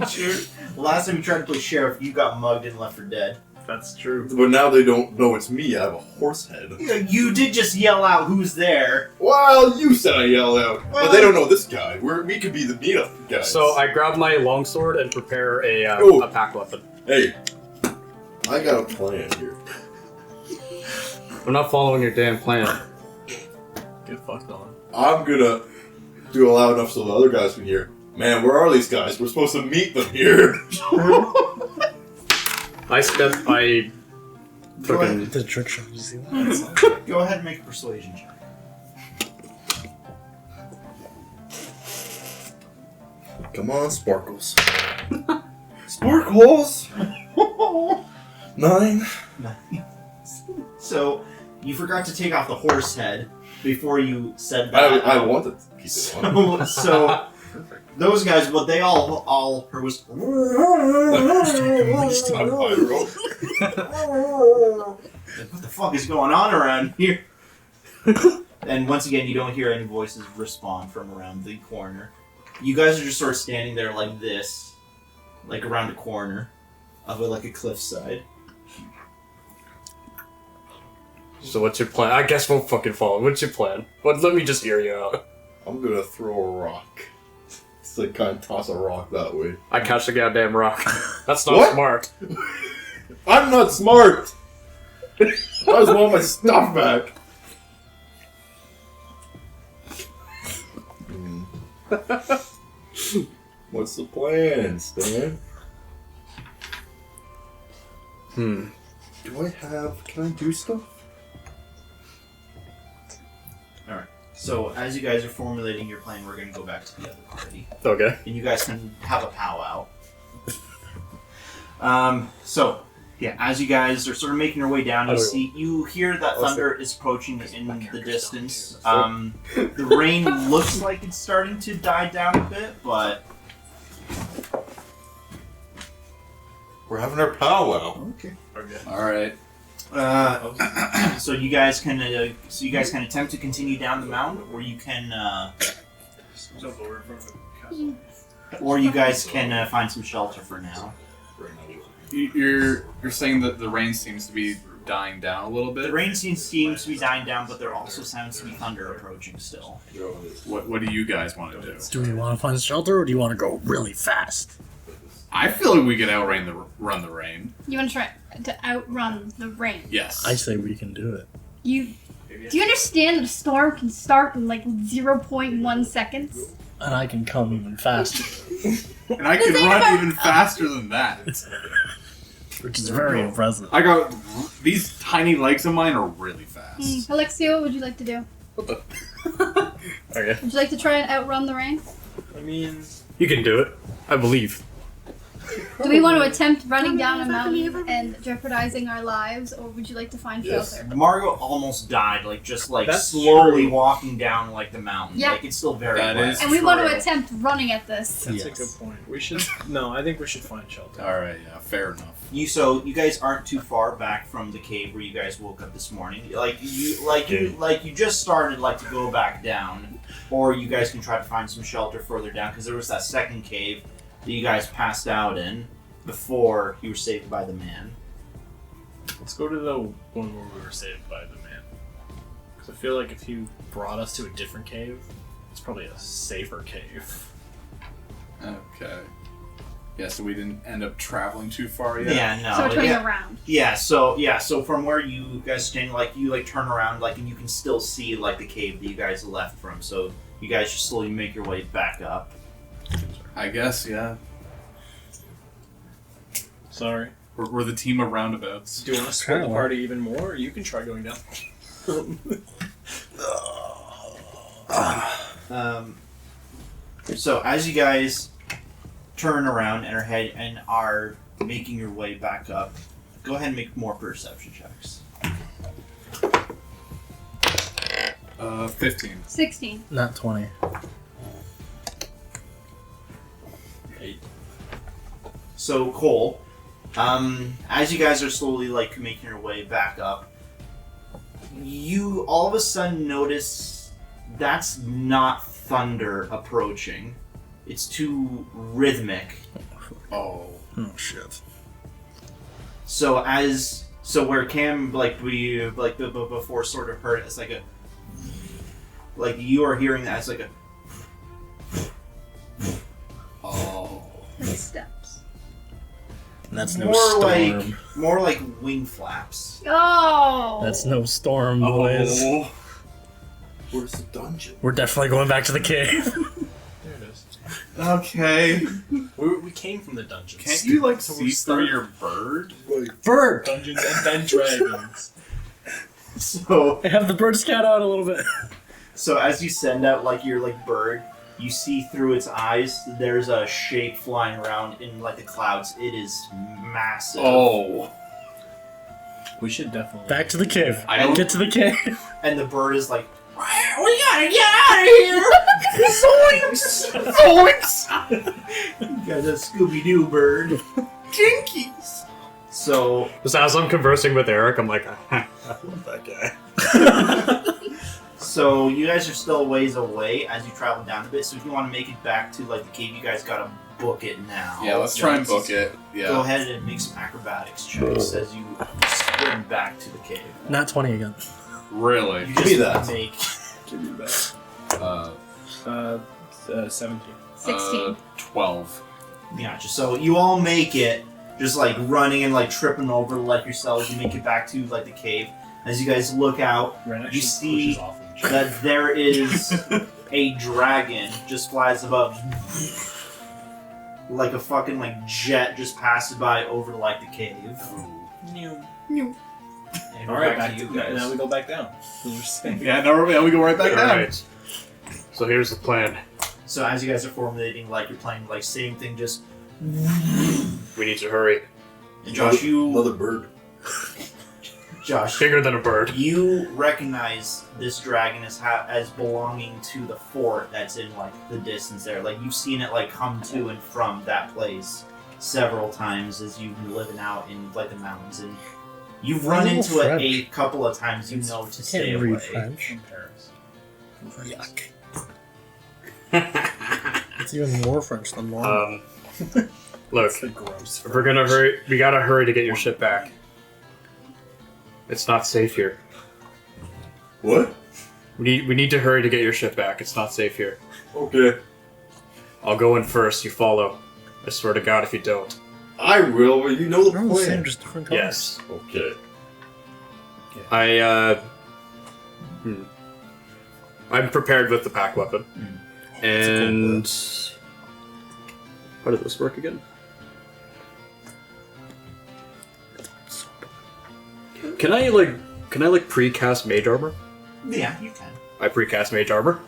Speaker 5: Sure. Last time you tried to play sheriff, you got mugged and left for dead.
Speaker 2: That's true.
Speaker 6: But now they don't know it's me. I have a horse head.
Speaker 5: You did just yell out, "Who's there?"
Speaker 6: Well, you said I yell out, but
Speaker 5: Well,
Speaker 6: they don't know this guy. We could be the meetup guys.
Speaker 4: So, I grab my longsword and prepare
Speaker 6: Oh.
Speaker 4: a pack weapon.
Speaker 6: Hey, I got a plan here.
Speaker 4: I'm not following your damn plan.
Speaker 3: Get fucked on.
Speaker 7: I'm gonna do it loud enough so the other guys can hear. Man, where are these guys? We're supposed to meet them here.
Speaker 4: I
Speaker 5: Go ahead.
Speaker 3: The trick shot, did you see that?
Speaker 5: Go ahead and make a persuasion check.
Speaker 7: Come on, Sparkles. Sparkles! 9.
Speaker 5: So, you forgot to take off the horse head before you said that.
Speaker 7: I wanted to keep it on.
Speaker 5: So those guys, what they all heard was. What the fuck is going on around here? And once again, you don't hear any voices respond from around the corner. You guys are just sort of standing there like this, like around a corner of like a cliffside.
Speaker 4: So what's your plan? I guess we'll fucking follow. What's your plan? But let me just hear you out.
Speaker 7: I'm gonna throw a rock. It's like kind of toss a rock that way.
Speaker 4: I catch the goddamn rock. That's not
Speaker 7: What?
Speaker 4: smart.
Speaker 7: I'm not smart! I just want my stuff back. What's the plan, Stan? Can I do stuff?
Speaker 5: So as you guys are formulating your plan, we're going to go back to the other party.
Speaker 4: Okay.
Speaker 5: And you guys can have a powwow. So, yeah, as you guys are sort of making your way down, you hear that thunder is approaching in the distance. The rain looks like it's starting to die down a bit, but
Speaker 7: We're having our powwow.
Speaker 5: okay.
Speaker 6: All right.
Speaker 5: So you guys can attempt to continue down the mountain, or you can find some shelter for now.
Speaker 6: You're saying that the rain seems to be dying down a little bit?
Speaker 5: The rain seems to be dying down, but there also sounds to be thunder approaching still.
Speaker 6: What do you guys want to do?
Speaker 3: Do we want to find a shelter or do you want to go really fast?
Speaker 6: I feel like we could run the rain.
Speaker 1: You want to try to outrun the rain?
Speaker 6: Yes.
Speaker 3: I say we can do it.
Speaker 1: Do you understand that a storm can start in like 0.1 seconds?
Speaker 3: And I can come even faster.
Speaker 6: And I can run even faster than that.
Speaker 3: Which is very impressive.
Speaker 6: I got these tiny legs of mine are really fast.
Speaker 1: Alexia, what would you like to do?
Speaker 4: Okay.
Speaker 1: Would you like to try and outrun the rain?
Speaker 3: I mean,
Speaker 4: You can do it. I believe.
Speaker 1: Do we want to attempt running down a mountain and jeopardizing our lives, or would you like to find shelter?
Speaker 5: Margot almost died,
Speaker 2: That's
Speaker 5: slowly
Speaker 2: true.
Speaker 5: walking down the mountain.
Speaker 1: Yeah.
Speaker 5: It's still very
Speaker 6: That
Speaker 5: wet.
Speaker 6: is
Speaker 1: And we want to
Speaker 6: true.
Speaker 1: attempt running at this.
Speaker 2: That's a good point. We should. No, I think we should find shelter.
Speaker 6: All right, yeah, fair enough.
Speaker 5: You guys aren't too far back from the cave where you guys woke up this morning. You just started to go back down, or you guys can try to find some shelter further down because there was that second cave that you guys passed out in before you were saved by the man.
Speaker 2: Let's go to the one where we were saved by the man. Because I feel like if you brought us to a different cave, it's probably a safer cave.
Speaker 6: Okay. Yeah, so we didn't end up traveling too far yet.
Speaker 5: Yeah, no.
Speaker 1: So we're turning around.
Speaker 5: Yeah, so from where you guys stand, you turn around, and you can still see the cave that you guys left from. So you guys just slowly make your way back up.
Speaker 6: I guess, yeah.
Speaker 2: Sorry.
Speaker 6: We're the team of roundabouts.
Speaker 2: Do you want to split the party even more, or you can try going down?
Speaker 5: So as you guys turn around and are making your way back up, go ahead and make more perception checks.
Speaker 6: 15.
Speaker 1: 16.
Speaker 3: not 20.
Speaker 2: 8.
Speaker 5: So Cole, as you guys are slowly making your way back up, you all of a sudden notice that's not thunder approaching. It's too rhythmic.
Speaker 6: Oh.
Speaker 3: Oh shit.
Speaker 5: So where Cam before sort of heard it, it's you are hearing that, it's like a
Speaker 6: Oh.
Speaker 1: Like steps.
Speaker 3: That's no
Speaker 5: more
Speaker 3: storm.
Speaker 5: more like wing flaps.
Speaker 1: Oh!
Speaker 3: That's no storm, boys.
Speaker 6: Oh.
Speaker 7: Where's the dungeon?
Speaker 3: We're definitely going back to the cave.
Speaker 2: There it is.
Speaker 6: Okay.
Speaker 2: We came from the dungeon.
Speaker 6: Can't you like
Speaker 2: So
Speaker 6: see
Speaker 2: we're
Speaker 6: through
Speaker 2: stuck.
Speaker 6: your bird?
Speaker 3: Bird!
Speaker 2: Dungeons and then dragons.
Speaker 5: So
Speaker 3: I have the bird scout out a little bit.
Speaker 5: so as you send out like your like bird, you see through its eyes. There's a shape flying around in like the clouds. It is massive.
Speaker 6: Oh.
Speaker 2: We should definitely
Speaker 3: Back to the cave.
Speaker 6: I don't-
Speaker 3: Get to the cave.
Speaker 5: And the bird is like, we gotta get out of here! Zoinks! Zoinks! You got a Scooby-Doo bird. Jinkies! So,
Speaker 4: Just as I'm conversing with Eric, I'm like, I love that guy.
Speaker 5: so you guys are still a ways away as you travel down a bit. So if you want to make it back to like the cave, you guys gotta book it now.
Speaker 6: Yeah, let's try and book it.
Speaker 5: Go
Speaker 6: Yeah.
Speaker 5: ahead and make some acrobatics checks as you sprint back to the cave.
Speaker 3: Not 20 again.
Speaker 6: Really?
Speaker 5: You
Speaker 7: Give me
Speaker 5: just
Speaker 7: that.
Speaker 5: make
Speaker 2: give you that. 17.
Speaker 1: 16.
Speaker 6: 12.
Speaker 5: Gotcha. So you all make it, just like running and like tripping over like yourselves. You make it back to like the cave. As you guys look out,
Speaker 2: Ren actually
Speaker 5: see
Speaker 2: pushes off of the tree.
Speaker 5: that there is a dragon just flies above, like a fucking like jet just passes by over like the cave. And
Speaker 2: All
Speaker 5: we're
Speaker 2: right,
Speaker 5: back to you guys.
Speaker 2: Now we go back down. 'Cause we're safe.
Speaker 6: Yeah, no, we go right back down.
Speaker 4: Alright. So here's the plan.
Speaker 5: So as you guys are formulating, like you're playing like same thing, just
Speaker 4: We need to hurry.
Speaker 5: and Josh,
Speaker 7: Another bird.
Speaker 4: Bigger than a bird.
Speaker 5: You recognize this dragon as belonging to the fort that's in like the distance there. Like you've seen it like come to and from that place several times as you've been living out in like the mountains, and you've run
Speaker 3: It's
Speaker 5: into it
Speaker 3: French.
Speaker 5: a couple of times. You know to stay
Speaker 3: Can't
Speaker 5: away.
Speaker 3: read French.
Speaker 2: From Paris.
Speaker 3: Yuck. It's even more French than normal.
Speaker 4: Look,
Speaker 2: It's the gross.
Speaker 4: if we're gonna hurry, we gotta hurry to get your ship back. It's not safe here.
Speaker 7: What?
Speaker 4: We need to hurry to get your ship back. It's not safe here.
Speaker 7: Okay.
Speaker 4: I'll go in first. You follow. I swear to God, if you don't.
Speaker 7: I will, but you know the
Speaker 3: They're all the same,
Speaker 7: plan.
Speaker 3: just different colors.
Speaker 4: Yes.
Speaker 7: Okay.
Speaker 4: I'm prepared with the pack weapon. And how does this work again? Can I pre-cast mage armor?
Speaker 5: Yeah, you can.
Speaker 4: I pre-cast mage armor,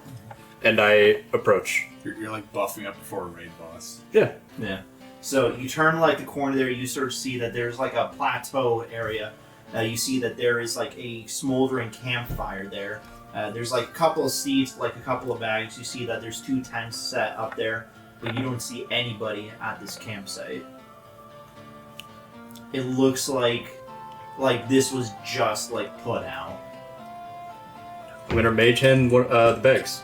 Speaker 4: and I approach.
Speaker 6: You're like buffing up before a raid boss.
Speaker 4: Yeah.
Speaker 5: Yeah. So you turn like the corner there. You sort of see that there's like a plateau area. You see that there is like a smoldering campfire there. There's like a couple of seats, like a couple of bags. You see that there's 2 tents set up there, but you don't see anybody at this campsite. It looks like this was just like put out.
Speaker 4: I'm gonna mage hand the bags.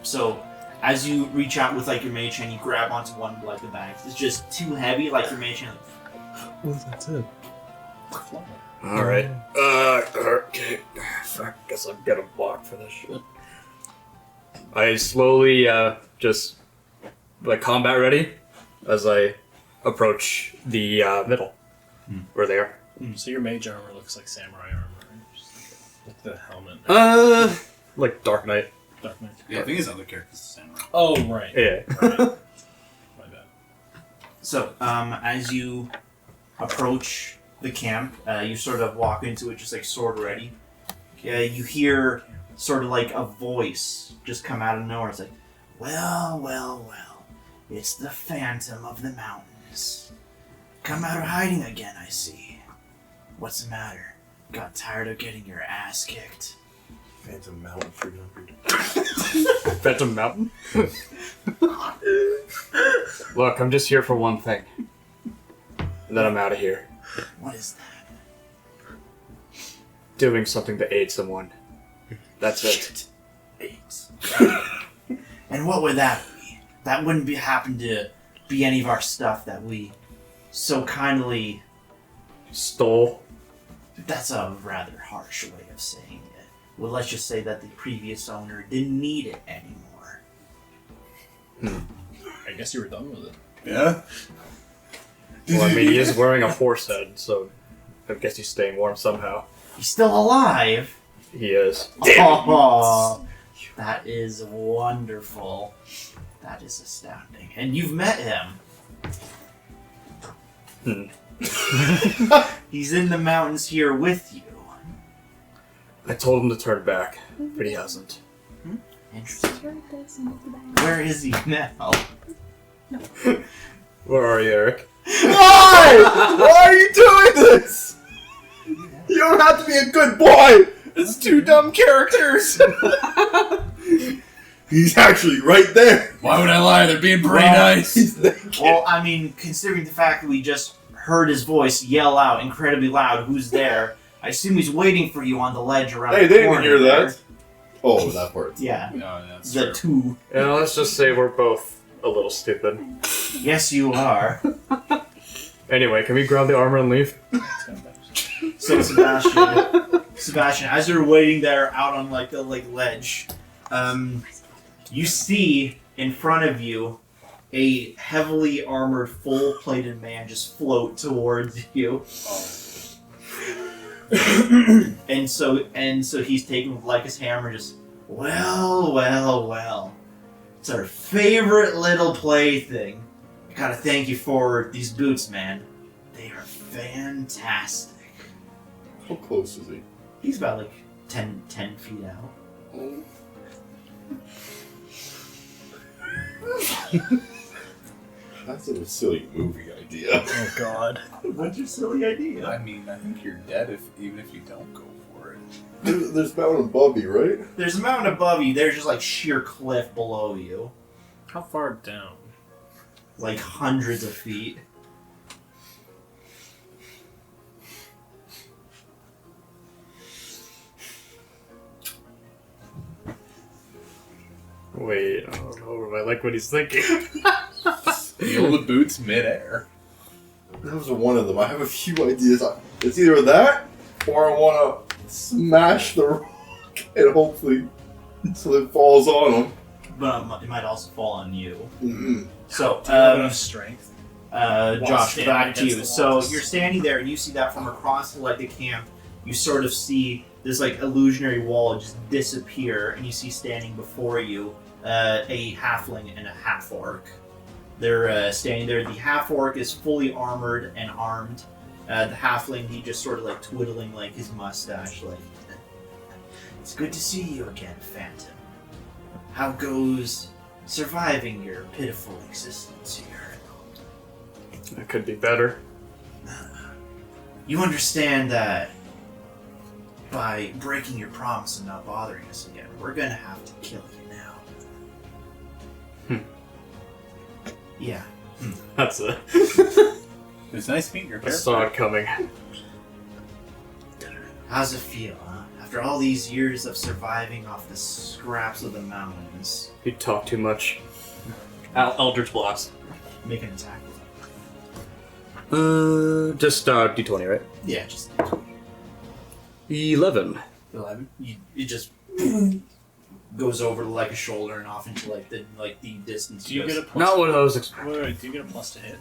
Speaker 5: So as you reach out with like your mage hand, you grab onto one of like the bags. It's just too heavy, like your mage hand.
Speaker 3: Oh, that's it.
Speaker 4: All right. Okay. Fuck. Guess I'm getting blocked for this shit. I slowly just like combat ready as I approach the middle where they are.
Speaker 2: So your mage armor looks like samurai armor, right? Just like the helmet.
Speaker 4: Like Dark Knight.
Speaker 2: Dark Knight.
Speaker 6: Yeah, I think his other character's the samurai.
Speaker 2: Oh, right.
Speaker 4: Yeah.
Speaker 2: Right. My bad.
Speaker 5: So as you approach the camp, you sort of walk into it just like sword ready. You hear sort of like a voice just come out of nowhere. It's like, well, it's the Phantom of the Mountains. Come out of hiding again, I see. What's the matter? Got tired of getting your ass kicked?
Speaker 7: Phantom Mountain 300.
Speaker 4: Phantom Mountain. Look, I'm just here for one thing. And then I'm out of here.
Speaker 5: What is that?
Speaker 4: Doing something to aid someone. That's it.
Speaker 5: AIDS. And what would that be? That wouldn't happen to be any of our stuff that we so kindly...
Speaker 4: Stole.
Speaker 5: That's a rather harsh way of saying it. Well, let's just say that the previous owner didn't need it anymore.
Speaker 2: I guess you were done with it.
Speaker 6: Yeah?
Speaker 4: Well, I mean, he is wearing a horse head, so I guess he's staying warm somehow.
Speaker 5: He's still alive.
Speaker 4: He is.
Speaker 5: Oh, that is wonderful. That is astounding. And you've met him. He's in the mountains here with you.
Speaker 4: I told him to turn back, but he hasn't.
Speaker 5: Interesting. Where is he now?
Speaker 4: Where are you, Eric?
Speaker 7: Why? Why are you doing this? You don't have to be a good boy.
Speaker 2: It's two dumb characters.
Speaker 7: He's actually right there.
Speaker 2: Why would I lie? They're being pretty
Speaker 5: Well,
Speaker 2: nice.
Speaker 7: He's naked.
Speaker 5: Well, I mean, considering the fact that we just heard his voice yell out incredibly loud, "Who's there?" I assume he's waiting for you on the ledge around
Speaker 7: Hey,
Speaker 5: the
Speaker 7: they
Speaker 5: corner
Speaker 7: didn't hear
Speaker 5: there.
Speaker 7: that. Oh, that part.
Speaker 5: Yeah,
Speaker 2: No, that's
Speaker 5: the
Speaker 2: true.
Speaker 5: two.
Speaker 4: Yeah, let's just say we're both a little stupid.
Speaker 5: Yes, you are.
Speaker 4: Anyway, can we grab the armor and leave?
Speaker 5: So Sebastian, as you're waiting there out on like the ledge, you see in front of you a heavily armored, full-plated man just float towards you. and so he's taking like his hammer, just well. It's our favorite little plaything. I gotta thank you for these boots, man. They are fantastic.
Speaker 7: How close is he?
Speaker 5: He's about like 10 feet out.
Speaker 7: That's a silly movie idea.
Speaker 3: Oh God.
Speaker 5: What's your silly idea?
Speaker 6: I mean, I think you're dead even if you don't go for it.
Speaker 7: There's mountain above you, right?
Speaker 5: There's a mountain above you. There's just like sheer cliff below you.
Speaker 2: How far down?
Speaker 5: Like hundreds of feet.
Speaker 4: Wait, I don't know. I like what he's thinking.
Speaker 6: Steal the boots midair.
Speaker 7: That was one of them. I have a few ideas. It's either that, or I want to smash the rock and hopefully so it falls on him.
Speaker 5: But it might also fall on you.
Speaker 7: Mm-hmm.
Speaker 5: So,
Speaker 2: Do you have enough strength?
Speaker 5: Josh,
Speaker 2: standing
Speaker 5: back to
Speaker 2: against
Speaker 5: you.
Speaker 2: the
Speaker 5: So
Speaker 2: walls.
Speaker 5: you're standing there and you see that from across like the camp, you sort of see this like illusionary wall just disappear, and you see standing before you a halfling and a half orc. They're standing there. The half orc is fully armored and armed. The halfling, he just sort of like twiddling like his mustache, like, "It's good to see you again, Phantom. How goes surviving your pitiful existence here?
Speaker 4: It could be better.
Speaker 5: You understand that by breaking your promise and not bothering us again, we're gonna have to kill you now." Yeah.
Speaker 4: That's it.
Speaker 6: It's nice meeting your
Speaker 4: I
Speaker 6: character.
Speaker 4: saw it coming.
Speaker 5: How's it feel, huh? After all these years of surviving off the scraps of the mountains,
Speaker 4: You talk too much. Eldritch Blast.
Speaker 5: make an attack.
Speaker 4: Just D20, right?
Speaker 5: Yeah, just
Speaker 4: 11.
Speaker 5: 11. It just goes over like a shoulder and off into like the distance.
Speaker 2: Do you get a plus?
Speaker 4: Not one of those.
Speaker 2: Wait, do you get a plus to hit?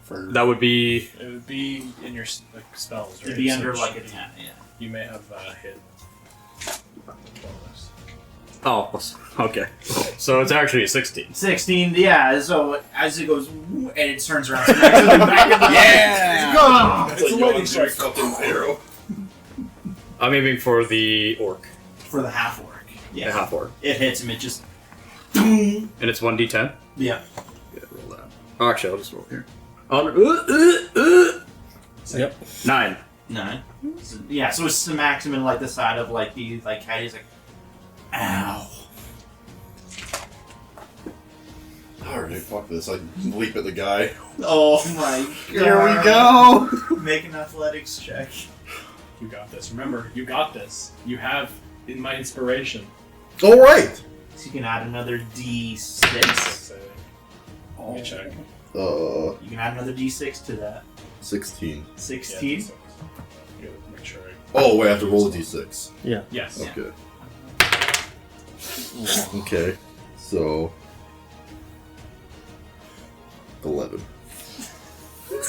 Speaker 2: For
Speaker 4: That would be.
Speaker 2: it would be in your like spells, right?
Speaker 5: It'd be
Speaker 2: So
Speaker 5: under
Speaker 2: it
Speaker 5: like a
Speaker 2: should
Speaker 5: 10. Yeah.
Speaker 2: be- You may have hit. Bonus.
Speaker 4: Oh, okay. So it's actually a 16.
Speaker 5: 16. Yeah. So as it goes, and it turns around, smacks it in the back of the
Speaker 6: Yeah!
Speaker 2: It's a lightning strike.
Speaker 7: fucking arrow.
Speaker 4: I'm aiming for the orc.
Speaker 5: for the half orc.
Speaker 4: The
Speaker 5: Yeah.
Speaker 4: half orc.
Speaker 5: It hits him. It just.
Speaker 4: And it's 1d10?
Speaker 5: Yeah.
Speaker 4: Yeah, roll that. Oh, actually, I'll just roll here.
Speaker 3: Yep.
Speaker 4: 9.
Speaker 5: 9. So, yeah. So it smacks him in like the side of like the head. He's like, "Ow."
Speaker 7: Alright, fuck this. I leap at the guy.
Speaker 5: Oh my god.
Speaker 7: Here we go!
Speaker 5: Make an athletics check.
Speaker 2: You got this. Remember, you got this. You have in my inspiration.
Speaker 7: Alright!
Speaker 5: So you can add another D6.
Speaker 2: So, let me check.
Speaker 5: You can add another D6 to that.
Speaker 7: 16.
Speaker 5: 16.
Speaker 2: Yeah, make sure.
Speaker 7: Oh, wait, I have to roll a d6.
Speaker 2: Yes.
Speaker 5: Yeah.
Speaker 7: Okay. Okay. So. 11.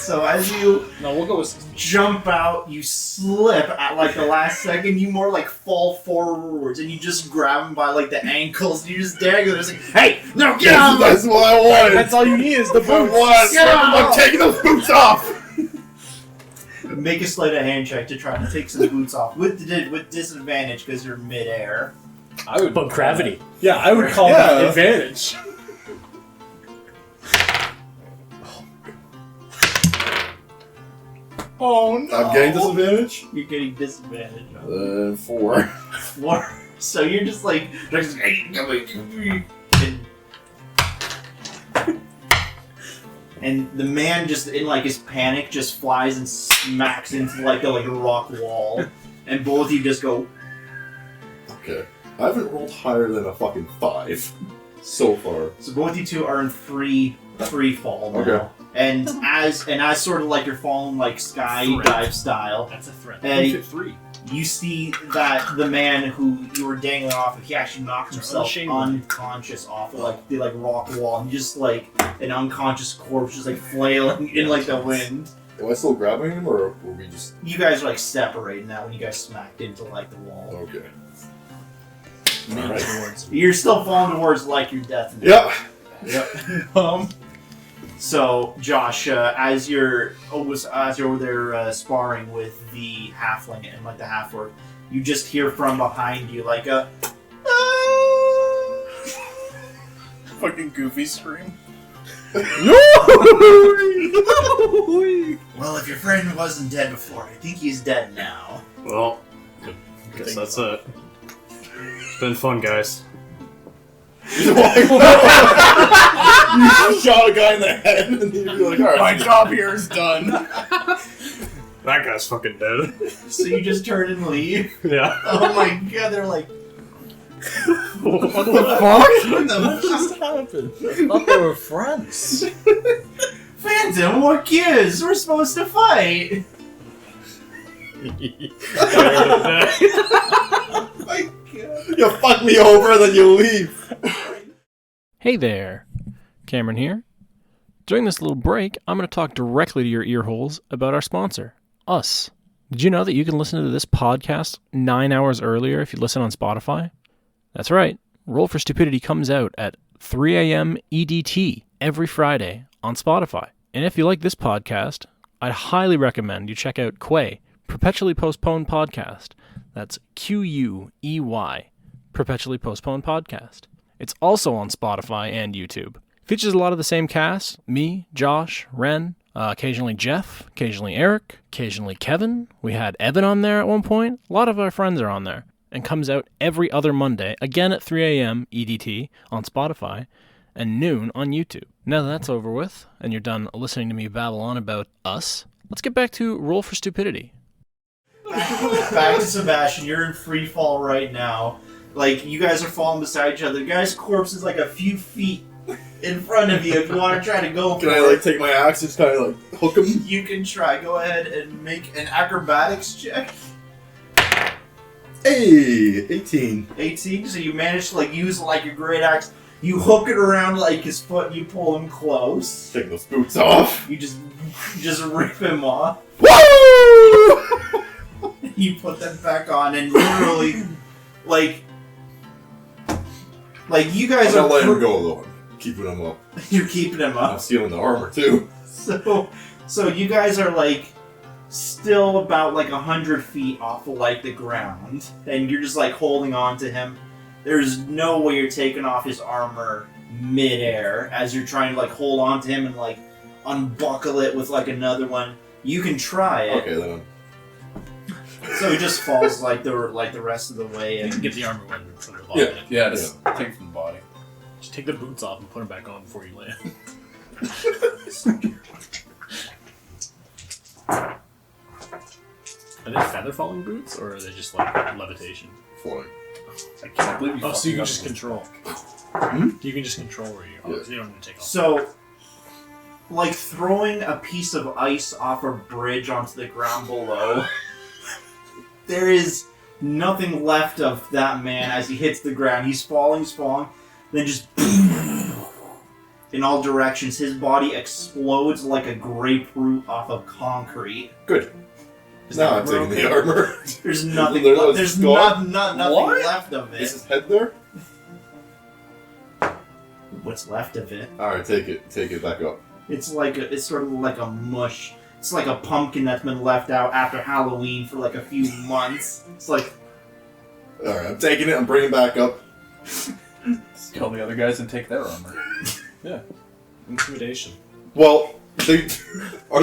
Speaker 5: So as you
Speaker 2: No, we'll go with 16.
Speaker 5: jump out, you slip at like the last second, you more like fall forwards, and you just grab him by like the ankles, and you just dang it. It's like, hey, no, get off!
Speaker 7: That's what I wanted.
Speaker 2: That's all you need is the
Speaker 7: I
Speaker 2: boots.
Speaker 7: want.
Speaker 5: Get
Speaker 7: I'm
Speaker 5: off!
Speaker 7: taking those boots off.
Speaker 5: Make a sleight of hand check to try to take some boots off with disadvantage because you're midair.
Speaker 2: I would.
Speaker 3: But gravity.
Speaker 2: Yeah, I would call
Speaker 7: Yeah.
Speaker 2: that advantage. Oh no!
Speaker 7: I'm getting disadvantage.
Speaker 5: You're getting disadvantage. On
Speaker 7: 4.
Speaker 5: floor. So you're just like, and the man just in like his panic just flies and smacks into like a rock wall, and both of you just go.
Speaker 7: Okay. I haven't rolled higher than a fucking 5 so far.
Speaker 5: So both of you two are in free fall now.
Speaker 7: Okay.
Speaker 5: And as sort of like you're falling like skydive style,
Speaker 2: That's a threat.
Speaker 5: Hey.
Speaker 2: You fit 3.
Speaker 5: you see that the man who you were dangling off of, he actually knocked himself
Speaker 2: Unashamed.
Speaker 5: unconscious off of like the rock wall, and just like an unconscious corpse just like flailing in like the wind.
Speaker 7: Am I still grabbing him, or were we just...
Speaker 5: You guys are like separated now when you guys smacked into like the wall.
Speaker 7: Okay.
Speaker 2: Leaning
Speaker 7: Alright.
Speaker 2: towards.
Speaker 5: You're still falling towards like your death.
Speaker 7: Yep.
Speaker 5: Yep. So, Josh, as you're over there sparring with the halfling and like the half-orc, you just hear from behind you like a
Speaker 2: Fucking goofy scream.
Speaker 5: well, if your friend wasn't dead before, I think he's dead now.
Speaker 4: Well, I guess that's it. It's been fun, guys.
Speaker 7: You shot a guy in the head, and you'd be like, alright.
Speaker 2: My job here is done.
Speaker 4: That guy's fucking dead.
Speaker 5: So you just turn and leave.
Speaker 4: Yeah.
Speaker 5: Oh my god, they're like,
Speaker 3: What the fuck?
Speaker 5: What
Speaker 3: just happened? I thought they were friends.
Speaker 5: Phantom, what gives? We're supposed to fight. Oh my god.
Speaker 7: You fuck me over, and then you leave.
Speaker 8: Hey there, Cameron here. During this little break, I'm going to talk directly to your ear holes about our sponsor, us. Did you know that you can listen to this podcast 9 hours earlier if you listen on Spotify? That's right. Roll for Stupidity comes out at 3 a.m. EDT every Friday on Spotify. And if you like this podcast, I'd highly recommend you check out Quay, Perpetually Postponed Podcast. That's QUEY, Perpetually Postponed Podcast. It's also on Spotify and YouTube. Features a lot of the same cast: me, Josh, Ren, occasionally Jeff, occasionally Eric, occasionally Kevin. We had Evan on there at one point. A lot of our friends are on there. And comes out every other Monday, again at 3 a.m. EDT on Spotify, and noon on YouTube. Now that that's over with, and you're done listening to me babble on about us, let's get back to Roll for Stupidity.
Speaker 5: Back to Sebastian, you're in free fall right now. Like, you guys are falling beside each other. The guy's corpse is like a few feet in front of you if you want to try to go
Speaker 7: Can
Speaker 5: for
Speaker 7: I,
Speaker 5: it.
Speaker 7: like, take my axe and just kind of, like, hook him?
Speaker 5: You can try. Go ahead and make an acrobatics check.
Speaker 7: Hey! 18.
Speaker 5: 18, so you manage to, like, use, like, your great axe. You hook it around, like, his foot, and you pull him close.
Speaker 7: Take those boots off.
Speaker 5: You just rip him off.
Speaker 7: Woo!
Speaker 5: You put them back on, and literally, like you guys
Speaker 7: I'm
Speaker 5: are
Speaker 7: not letting him go, though. I'm keeping him up.
Speaker 5: You're keeping him
Speaker 7: I'm
Speaker 5: up.
Speaker 7: stealing the armor, too.
Speaker 5: So you guys are, like, still about, like, 100 feet off of, like, the ground, and you're just, like, holding on to him. There's no way you're taking off his armor midair as you're trying to, like, hold on to him and, like, unbuckle it with, like, another one. You can try it.
Speaker 7: Okay, then.
Speaker 5: So he just falls, like, the rest of the way. And
Speaker 2: Get the armor one from the body.
Speaker 6: Yeah, just take it from the body.
Speaker 2: Just take the boots off and put them back on before you land. Are they feather falling boots, or are they just like levitation?
Speaker 7: Flying.
Speaker 6: I can't believe you
Speaker 2: Oh, so you can
Speaker 6: fucked
Speaker 2: just
Speaker 6: up.
Speaker 2: control.
Speaker 7: Hmm?
Speaker 2: You can just control where you are.
Speaker 7: Yeah.
Speaker 2: So you don't need to take off.
Speaker 5: So, like throwing a piece of ice off a bridge onto the ground below, there is nothing left of that man as he hits the ground. He's falling, then just into in all directions. His body explodes like a grapefruit off of concrete.
Speaker 7: Good. Now I'm taking the armor.
Speaker 5: There's nothing. There's nothing left of it.
Speaker 7: Is his head there?
Speaker 5: What's left of it?
Speaker 7: All right, take it back up.
Speaker 5: It's sort of like a mush. It's like a pumpkin that's been left out after Halloween for like a few months. It's like.
Speaker 7: All right, I'm taking it. I'm bringing it back up.
Speaker 2: Kill the other guys and take their armor. Yeah. Intimidation.
Speaker 7: Well, are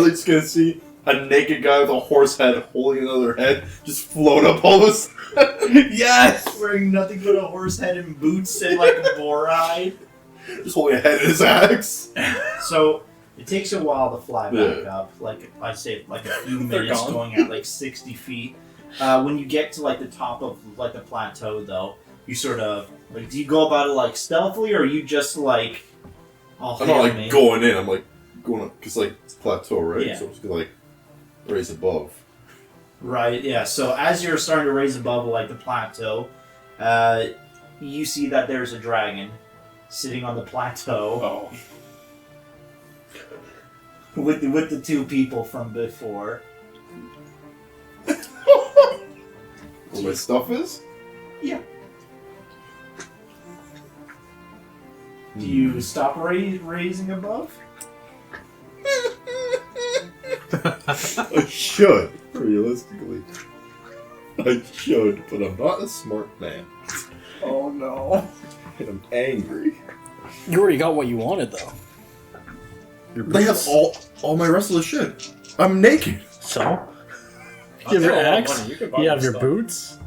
Speaker 7: they just gonna see a naked guy with a horse head holding another head just float up all of a sudden? Yes!
Speaker 5: Wearing nothing but a horse head and boots and like a boar hide.
Speaker 7: Just holding a head in his axe.
Speaker 5: So it takes a while to fly back up. Like I say, like a few minutes, going at like 60 feet. When you get to like the top of like the plateau, though, you sort of like, do you go about it like stealthily, or are you just like?
Speaker 7: I'm not like going in. I'm like going up because like it's a plateau, right?
Speaker 5: Yeah.
Speaker 7: So I'm just gonna like raise above.
Speaker 5: Right. Yeah. So as you're starting to raise above like the plateau, you see that there's a dragon sitting on the plateau.
Speaker 2: Oh.
Speaker 5: With the two people from before.
Speaker 7: Where my stuff is?
Speaker 5: Yeah. Do you stop raising above?
Speaker 7: I should, realistically. I should, but I'm not a smart man.
Speaker 2: Oh no.
Speaker 7: And I'm angry.
Speaker 3: You already got what you wanted, though.
Speaker 7: They have all my rest of the shit. I'm naked.
Speaker 3: So? You have your axe? You have your boots?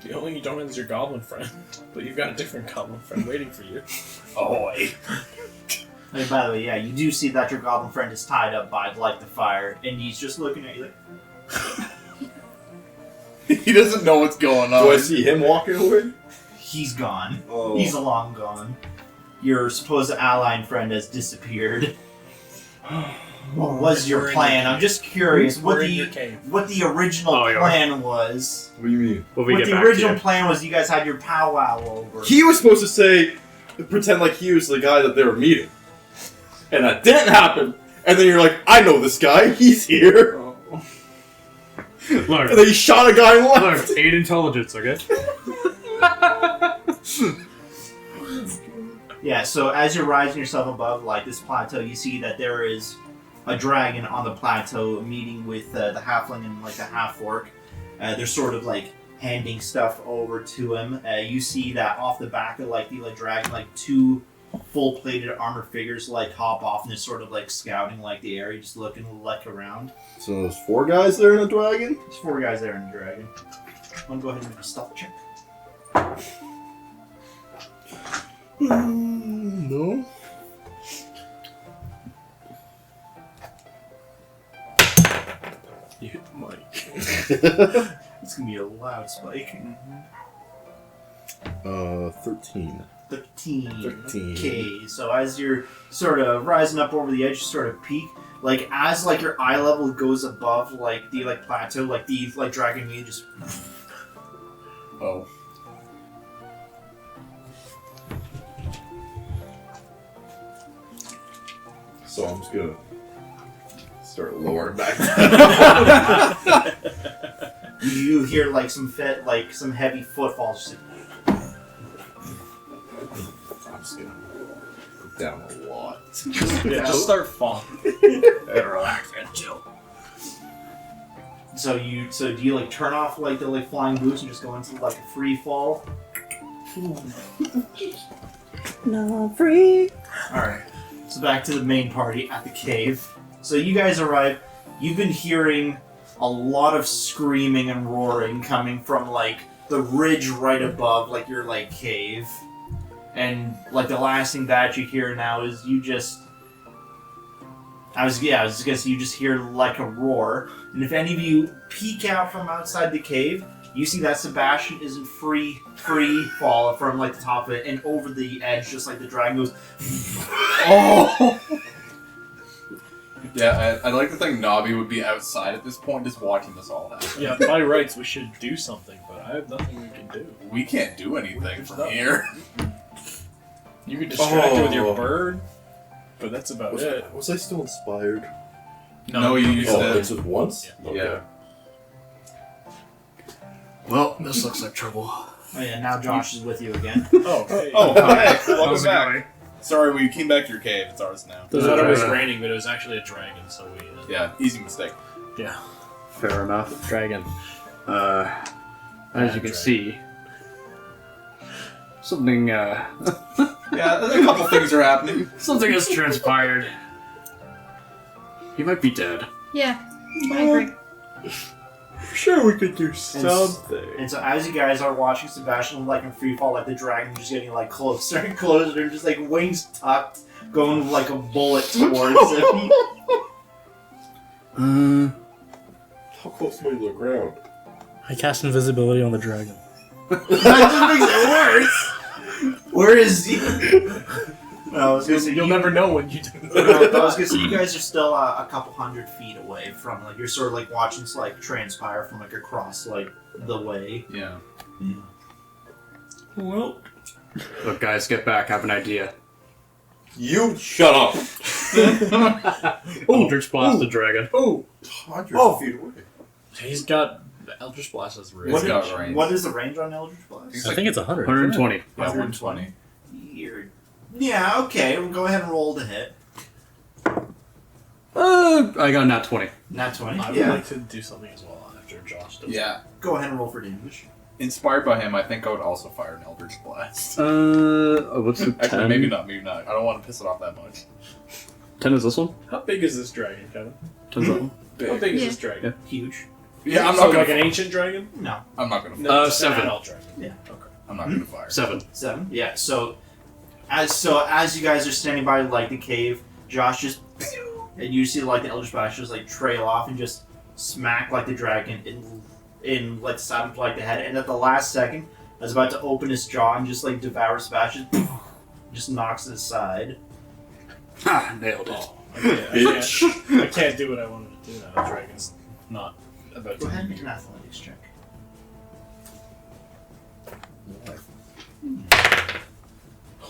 Speaker 2: The only thing you don't have is your goblin friend. But you've got a different goblin friend waiting for you.
Speaker 5: Oh, and by the way, yeah, you do see that your goblin friend is tied up by like the fire, and he's just looking at you like...
Speaker 6: He doesn't know what's going on.
Speaker 7: Do I see him walking away?
Speaker 5: He's gone.
Speaker 7: Oh.
Speaker 5: He's long gone. Your supposed ally and friend has disappeared. What was your plan? I'm just curious what the original plan was.
Speaker 7: What do you mean?
Speaker 4: What
Speaker 5: the original plan was, you guys had your powwow over.
Speaker 7: He was supposed to say, pretend like he was the guy that they were meeting. And that didn't happen. And then you're like, I know this guy. He's here.
Speaker 4: Look,
Speaker 7: And then he shot a guy and left.
Speaker 4: look, 8 intelligence, okay?
Speaker 5: Yeah, so as you're rising yourself above like this plateau, you see that there is a dragon on the plateau meeting with the halfling and like the half-orc. They're sort of like handing stuff over to him. You see that off the back of like the dragon, like 2 full-plated armored figures like hop off and they're sort of like scouting like the area, just looking like around.
Speaker 7: So there's 4 guys there in a dragon?
Speaker 5: There's 4 guys there in the dragon. I'm gonna go ahead and make a stealth check.
Speaker 7: No.
Speaker 2: You hit the mic.
Speaker 5: It's gonna be a loud spike.
Speaker 7: 13.
Speaker 5: 13. Okay, so as you're sort of rising up over the edge, you sort of peak. Like as like your eye level goes above like the plateau, like the dragon meat just.
Speaker 6: Oh.
Speaker 7: So I'm just gonna start lowering back.
Speaker 5: You hear like some heavy footfalls. Just...
Speaker 7: I'm just gonna go down a lot.
Speaker 2: Yeah, just start falling.
Speaker 4: Relax and chill.
Speaker 5: So do you like turn off like the flying boots and just go into like a free fall?
Speaker 9: Not free.
Speaker 5: Alright. So back to the main party at the cave. So you guys arrive. You've been hearing a lot of screaming and roaring coming from like the ridge right above like your like cave. And like the last thing that you hear now is you just I was just gonna say you just hear like a roar. And if any of you peek out from outside the cave, you see that Sebastian is in free fall from like the top of it, and over the edge, just like the dragon goes.
Speaker 6: Oh! Yeah, I'd like to think Nobby would be outside at this point, just watching this all happen.
Speaker 2: Yeah, by rights we should do something, but I have nothing we can do.
Speaker 6: We can't do anything from here.
Speaker 2: You can distract it with your
Speaker 7: Oh.
Speaker 2: bird, but that's about it.
Speaker 7: Was I still inspired?
Speaker 6: No, you used
Speaker 7: Oh,
Speaker 6: it.
Speaker 7: it's just once?
Speaker 2: Yeah.
Speaker 7: Okay.
Speaker 6: Yeah.
Speaker 4: Well, this looks like trouble.
Speaker 5: Oh yeah, now Josh is with you again.
Speaker 2: Oh, hey.
Speaker 6: Oh, hi.
Speaker 4: How's
Speaker 6: Welcome
Speaker 4: it
Speaker 6: back.
Speaker 4: going?
Speaker 6: Sorry, we came back to your cave. It's ours now.
Speaker 2: I thought it was raining, but it was actually a dragon, so we...
Speaker 6: Yeah, easy mistake.
Speaker 4: Fair enough.
Speaker 8: Dragon.
Speaker 4: As you can see, something
Speaker 6: Yeah, a couple things are happening.
Speaker 4: something has transpired. He might be dead.
Speaker 1: Yeah, I agree.
Speaker 2: Sure, we could do
Speaker 5: And
Speaker 2: something.
Speaker 5: so as you guys are watching Sebastian like in free fall, like the dragon just getting like closer and closer, just like wings tucked, going like a bullet towards him.
Speaker 7: How close am I to the ground?
Speaker 3: I cast invisibility on the dragon.
Speaker 5: That just makes it worse. Where is he? No, I was gonna say
Speaker 2: You'll never know when you do
Speaker 5: No,
Speaker 2: that.
Speaker 5: I was gonna say you guys are still a couple hundred feet away from like you're sort of like watching this like transpire from like across like the way.
Speaker 6: Yeah.
Speaker 5: Well,
Speaker 4: Look, guys, get back. I have an idea.
Speaker 7: You shut up!
Speaker 4: Eldritch Blast the dragon.
Speaker 2: Oh,
Speaker 7: Hundreds feet away.
Speaker 2: he's got the Eldritch Blast as
Speaker 6: It's
Speaker 5: what,
Speaker 6: got range.
Speaker 5: what is the range on Eldritch Blast?
Speaker 3: I think it's 100.
Speaker 4: 120.
Speaker 6: Yeah, 120.
Speaker 5: Yeah, okay. We'll go ahead and roll the hit.
Speaker 4: I got nat 20.
Speaker 5: Nat 20.
Speaker 2: I would
Speaker 5: Yeah.
Speaker 2: like to do something as well after Josh does.
Speaker 6: Yeah.
Speaker 5: Go ahead and roll for damage.
Speaker 6: Inspired by him, I think I would also fire an Eldritch Blast.
Speaker 4: What's the 10?
Speaker 6: Actually, maybe not, maybe not. I don't want to piss it off that much.
Speaker 4: 10 is this one?
Speaker 2: How big is this dragon, Kevin?
Speaker 4: 10's that one?
Speaker 2: How big is
Speaker 1: Yeah.
Speaker 2: this dragon?
Speaker 5: Huge.
Speaker 6: Yeah, I'm
Speaker 2: So
Speaker 6: not gonna.
Speaker 2: like an ancient dragon?
Speaker 5: No.
Speaker 6: I'm not gonna.
Speaker 2: No,
Speaker 4: Uh,
Speaker 2: just an
Speaker 4: 7.
Speaker 2: adult dragon.
Speaker 5: Yeah.
Speaker 2: Okay.
Speaker 6: I'm not gonna fire.
Speaker 4: 7.
Speaker 5: 7. Yeah. So as you guys are standing by like the cave, Josh just and you see like the Eldritch Blast just like trail off and just smack like the dragon in like the side of like the head, and at the last second, I was about to open his jaw and just like devour Sebastian, just knocks it aside.
Speaker 4: Ha! Nailed it.
Speaker 2: Oh, I can't do what I wanted to do now. The dragon's not about
Speaker 5: Go
Speaker 2: to
Speaker 5: ahead and
Speaker 2: be
Speaker 5: make an athletics check.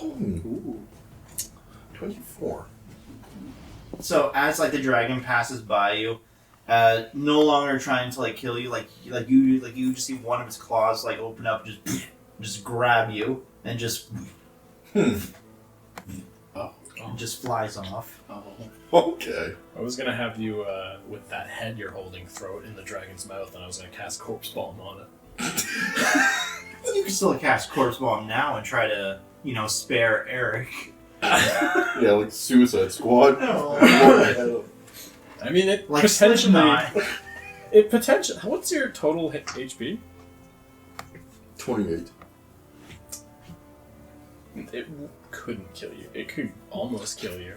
Speaker 7: Ooh. 24.
Speaker 5: So as like the dragon passes by you, no longer trying to like kill you, like you just see one of its claws like open up, just grab you, and just just flies off.
Speaker 7: Okay.
Speaker 2: I was gonna have you, with that head you're holding, throw it in the dragon's mouth, and I was gonna cast Corpse Bomb on it.
Speaker 5: You can still cast Corpse Bomb now and try to spare Eric.
Speaker 7: Yeah, like Suicide Squad.
Speaker 5: No.
Speaker 2: I mean, it
Speaker 5: Like
Speaker 2: potentially.
Speaker 5: Slipknot.
Speaker 2: It potentially. What's your total HP?
Speaker 7: 28.
Speaker 2: It couldn't kill you. It could almost kill you.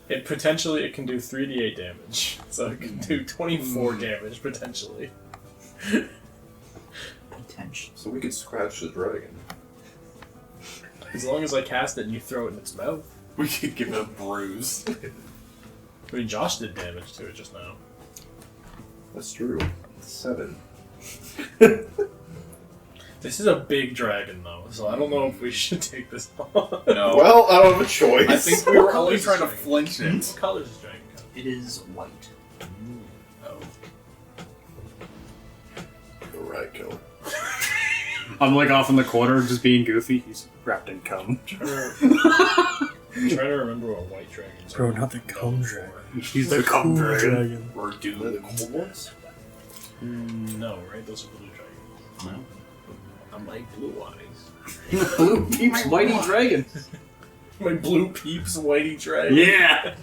Speaker 2: It can do 3d8 damage, so it can do 24 damage potentially.
Speaker 5: Potential.
Speaker 7: So we could scratch the dragon.
Speaker 2: As long as I cast it and you throw it in its mouth.
Speaker 6: We could give it a bruise.
Speaker 2: I mean, Josh did damage to it just now.
Speaker 7: That's true. 7.
Speaker 2: This is a big dragon, though, so I don't know if we should take this on.
Speaker 6: No.
Speaker 7: Well, I don't have a choice.
Speaker 6: I think we were
Speaker 2: What
Speaker 6: only
Speaker 2: color is
Speaker 6: trying to
Speaker 2: this
Speaker 6: flinch
Speaker 2: What
Speaker 6: it.
Speaker 2: color is this dragon?
Speaker 5: It is white.
Speaker 2: Oh.
Speaker 7: Alright, go.
Speaker 4: I'm like off in the corner just being goofy. He's wrapped in cum.
Speaker 2: I'm trying to remember what white dragons
Speaker 3: Bro,
Speaker 2: are.
Speaker 3: not the cum dragon.
Speaker 4: He's the cum
Speaker 3: Cool
Speaker 4: dragon.
Speaker 3: dragon.
Speaker 6: We're
Speaker 7: The
Speaker 6: doomed.
Speaker 7: cold ones?
Speaker 2: No, right? Those are blue dragons.
Speaker 5: No.
Speaker 2: I'm like blue eyes.
Speaker 4: Blue peeps, whitey dragon.
Speaker 2: My blue peeps whitey dragon.
Speaker 4: Yeah.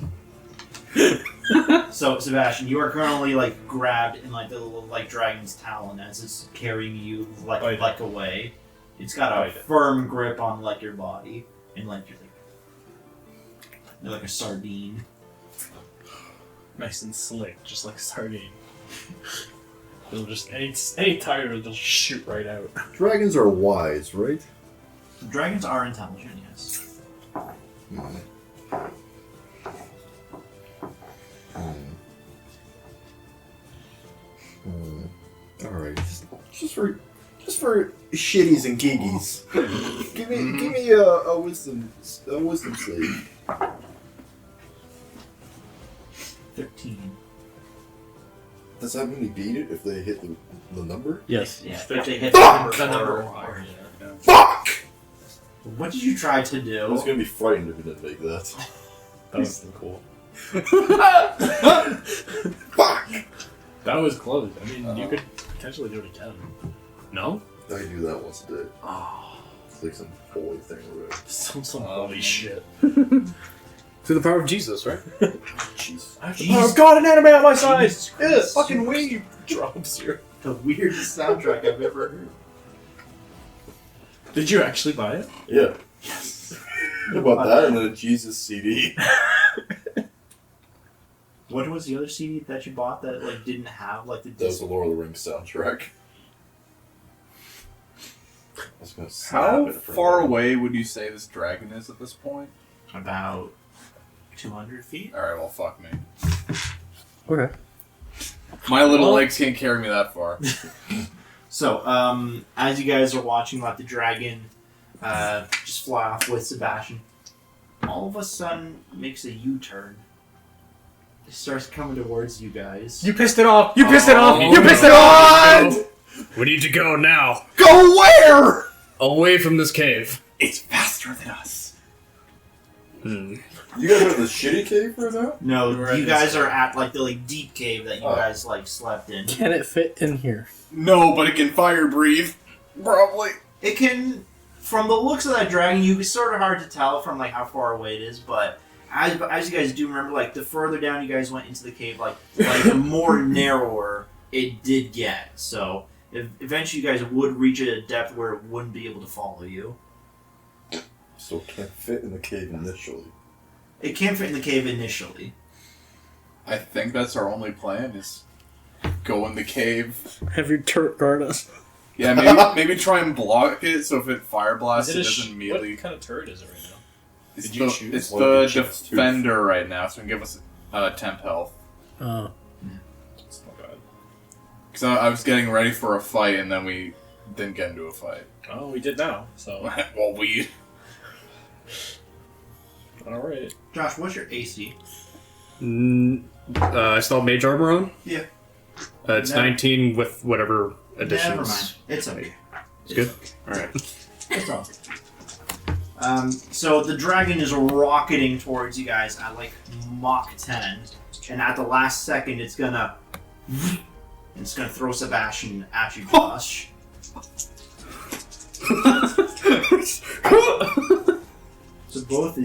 Speaker 5: So Sebastian, you are currently like grabbed in like the little like dragon's talon as it's carrying you
Speaker 2: Bite it.
Speaker 5: like away. It's got a
Speaker 2: Bite it.
Speaker 5: firm grip on like your body and like you're like a sardine.
Speaker 2: Nice and slick, just like sardine. It'll just any tire it'll shoot right out.
Speaker 7: Dragons are wise, right?
Speaker 5: Dragons are intelligent, yes.
Speaker 7: Alright, just Just for shitties and geegies. give me a wisdom save.
Speaker 5: 13.
Speaker 7: Does that mean we beat it if they hit the number?
Speaker 3: Yes.
Speaker 5: Yeah, if they hit
Speaker 7: Fuck!
Speaker 5: the number
Speaker 2: or
Speaker 5: or higher.
Speaker 7: Fuck!
Speaker 5: What did you try to
Speaker 7: I was
Speaker 5: do?
Speaker 7: gonna be frightened if we didn't make that.
Speaker 2: That was cool.
Speaker 7: Fuck!
Speaker 2: That was close. I mean, you could potentially do it again. No?
Speaker 7: I do that once a day.
Speaker 2: Oh,
Speaker 7: It's like some holy thing or whatever.
Speaker 2: some holy shit.
Speaker 4: Through the power of Jesus, right?
Speaker 7: Jeez.
Speaker 2: I've got an anime on my side!
Speaker 5: Jesus Christ.
Speaker 2: Fucking weed drops here.
Speaker 5: The weirdest soundtrack I've ever heard.
Speaker 2: Did you actually buy it?
Speaker 7: Yeah. Yes. What about that and then a Jesus CD?
Speaker 5: What was the other CD that you bought that like didn't have like the
Speaker 7: That was
Speaker 5: disc?
Speaker 7: the Lord of the Rings soundtrack. I was gonna snap
Speaker 6: How
Speaker 7: it for
Speaker 6: far
Speaker 7: a minute.
Speaker 6: away would you say this dragon is at this point?
Speaker 5: About 200 feet.
Speaker 6: Alright, well, fuck me.
Speaker 3: Okay.
Speaker 6: My little legs can't carry me that far.
Speaker 5: So, as you guys are watching, like the dragon just fly off with Sebastian, all of a sudden makes a U-turn. It starts coming towards you guys.
Speaker 2: You pissed it off! You pissed it off!
Speaker 4: Oh,
Speaker 2: You pissed it
Speaker 4: God! We need to go now.
Speaker 7: Go where?
Speaker 4: Away from this cave.
Speaker 6: It's faster than us.
Speaker 4: Hmm.
Speaker 7: You guys are in the shitty cave right now?
Speaker 5: No,
Speaker 2: We're
Speaker 5: you
Speaker 2: in
Speaker 5: guys
Speaker 2: this
Speaker 5: are at like the like deep cave that you
Speaker 7: Oh.
Speaker 5: guys like slept in.
Speaker 3: Can it fit in here?
Speaker 6: No, but it can fire breathe. Probably.
Speaker 5: It can, from the looks of that dragon, it's sort of hard to tell from like how far away it is. But as you guys do remember, like the further down you guys went into the cave, like the more narrower it did get. So eventually you guys would reach a depth where it wouldn't be able to follow you.
Speaker 7: So it can't fit in the cave initially.
Speaker 5: It can fit in the cave initially.
Speaker 6: I think that's our only plan is go in the cave.
Speaker 3: Have your turret guard us.
Speaker 6: Yeah, maybe try and block it so if it fire blasts, it doesn't immediately.
Speaker 2: What kind of turret is it right now?
Speaker 6: It's
Speaker 2: Did you
Speaker 6: the,
Speaker 2: choose?
Speaker 6: it's
Speaker 7: One of
Speaker 6: the
Speaker 7: the chips, too.
Speaker 6: defender right now, so it can give us temp health.
Speaker 3: Oh.
Speaker 2: It's not bad.
Speaker 6: Because I was getting ready for a fight, and then we didn't get into a fight.
Speaker 2: Oh, we did now, so.
Speaker 6: Well, we.
Speaker 2: Alright.
Speaker 5: Josh, what's your AC?
Speaker 4: I still have mage armor on?
Speaker 5: Yeah.
Speaker 4: It's
Speaker 5: Never-
Speaker 4: 19 with whatever additions.
Speaker 5: Never mind. It's okay.
Speaker 4: It's good? Alright.
Speaker 5: It's all good. So the dragon is rocketing towards you guys at like Mach 10, and at the last second, it's gonna throw Sebastian at you, Josh. So both of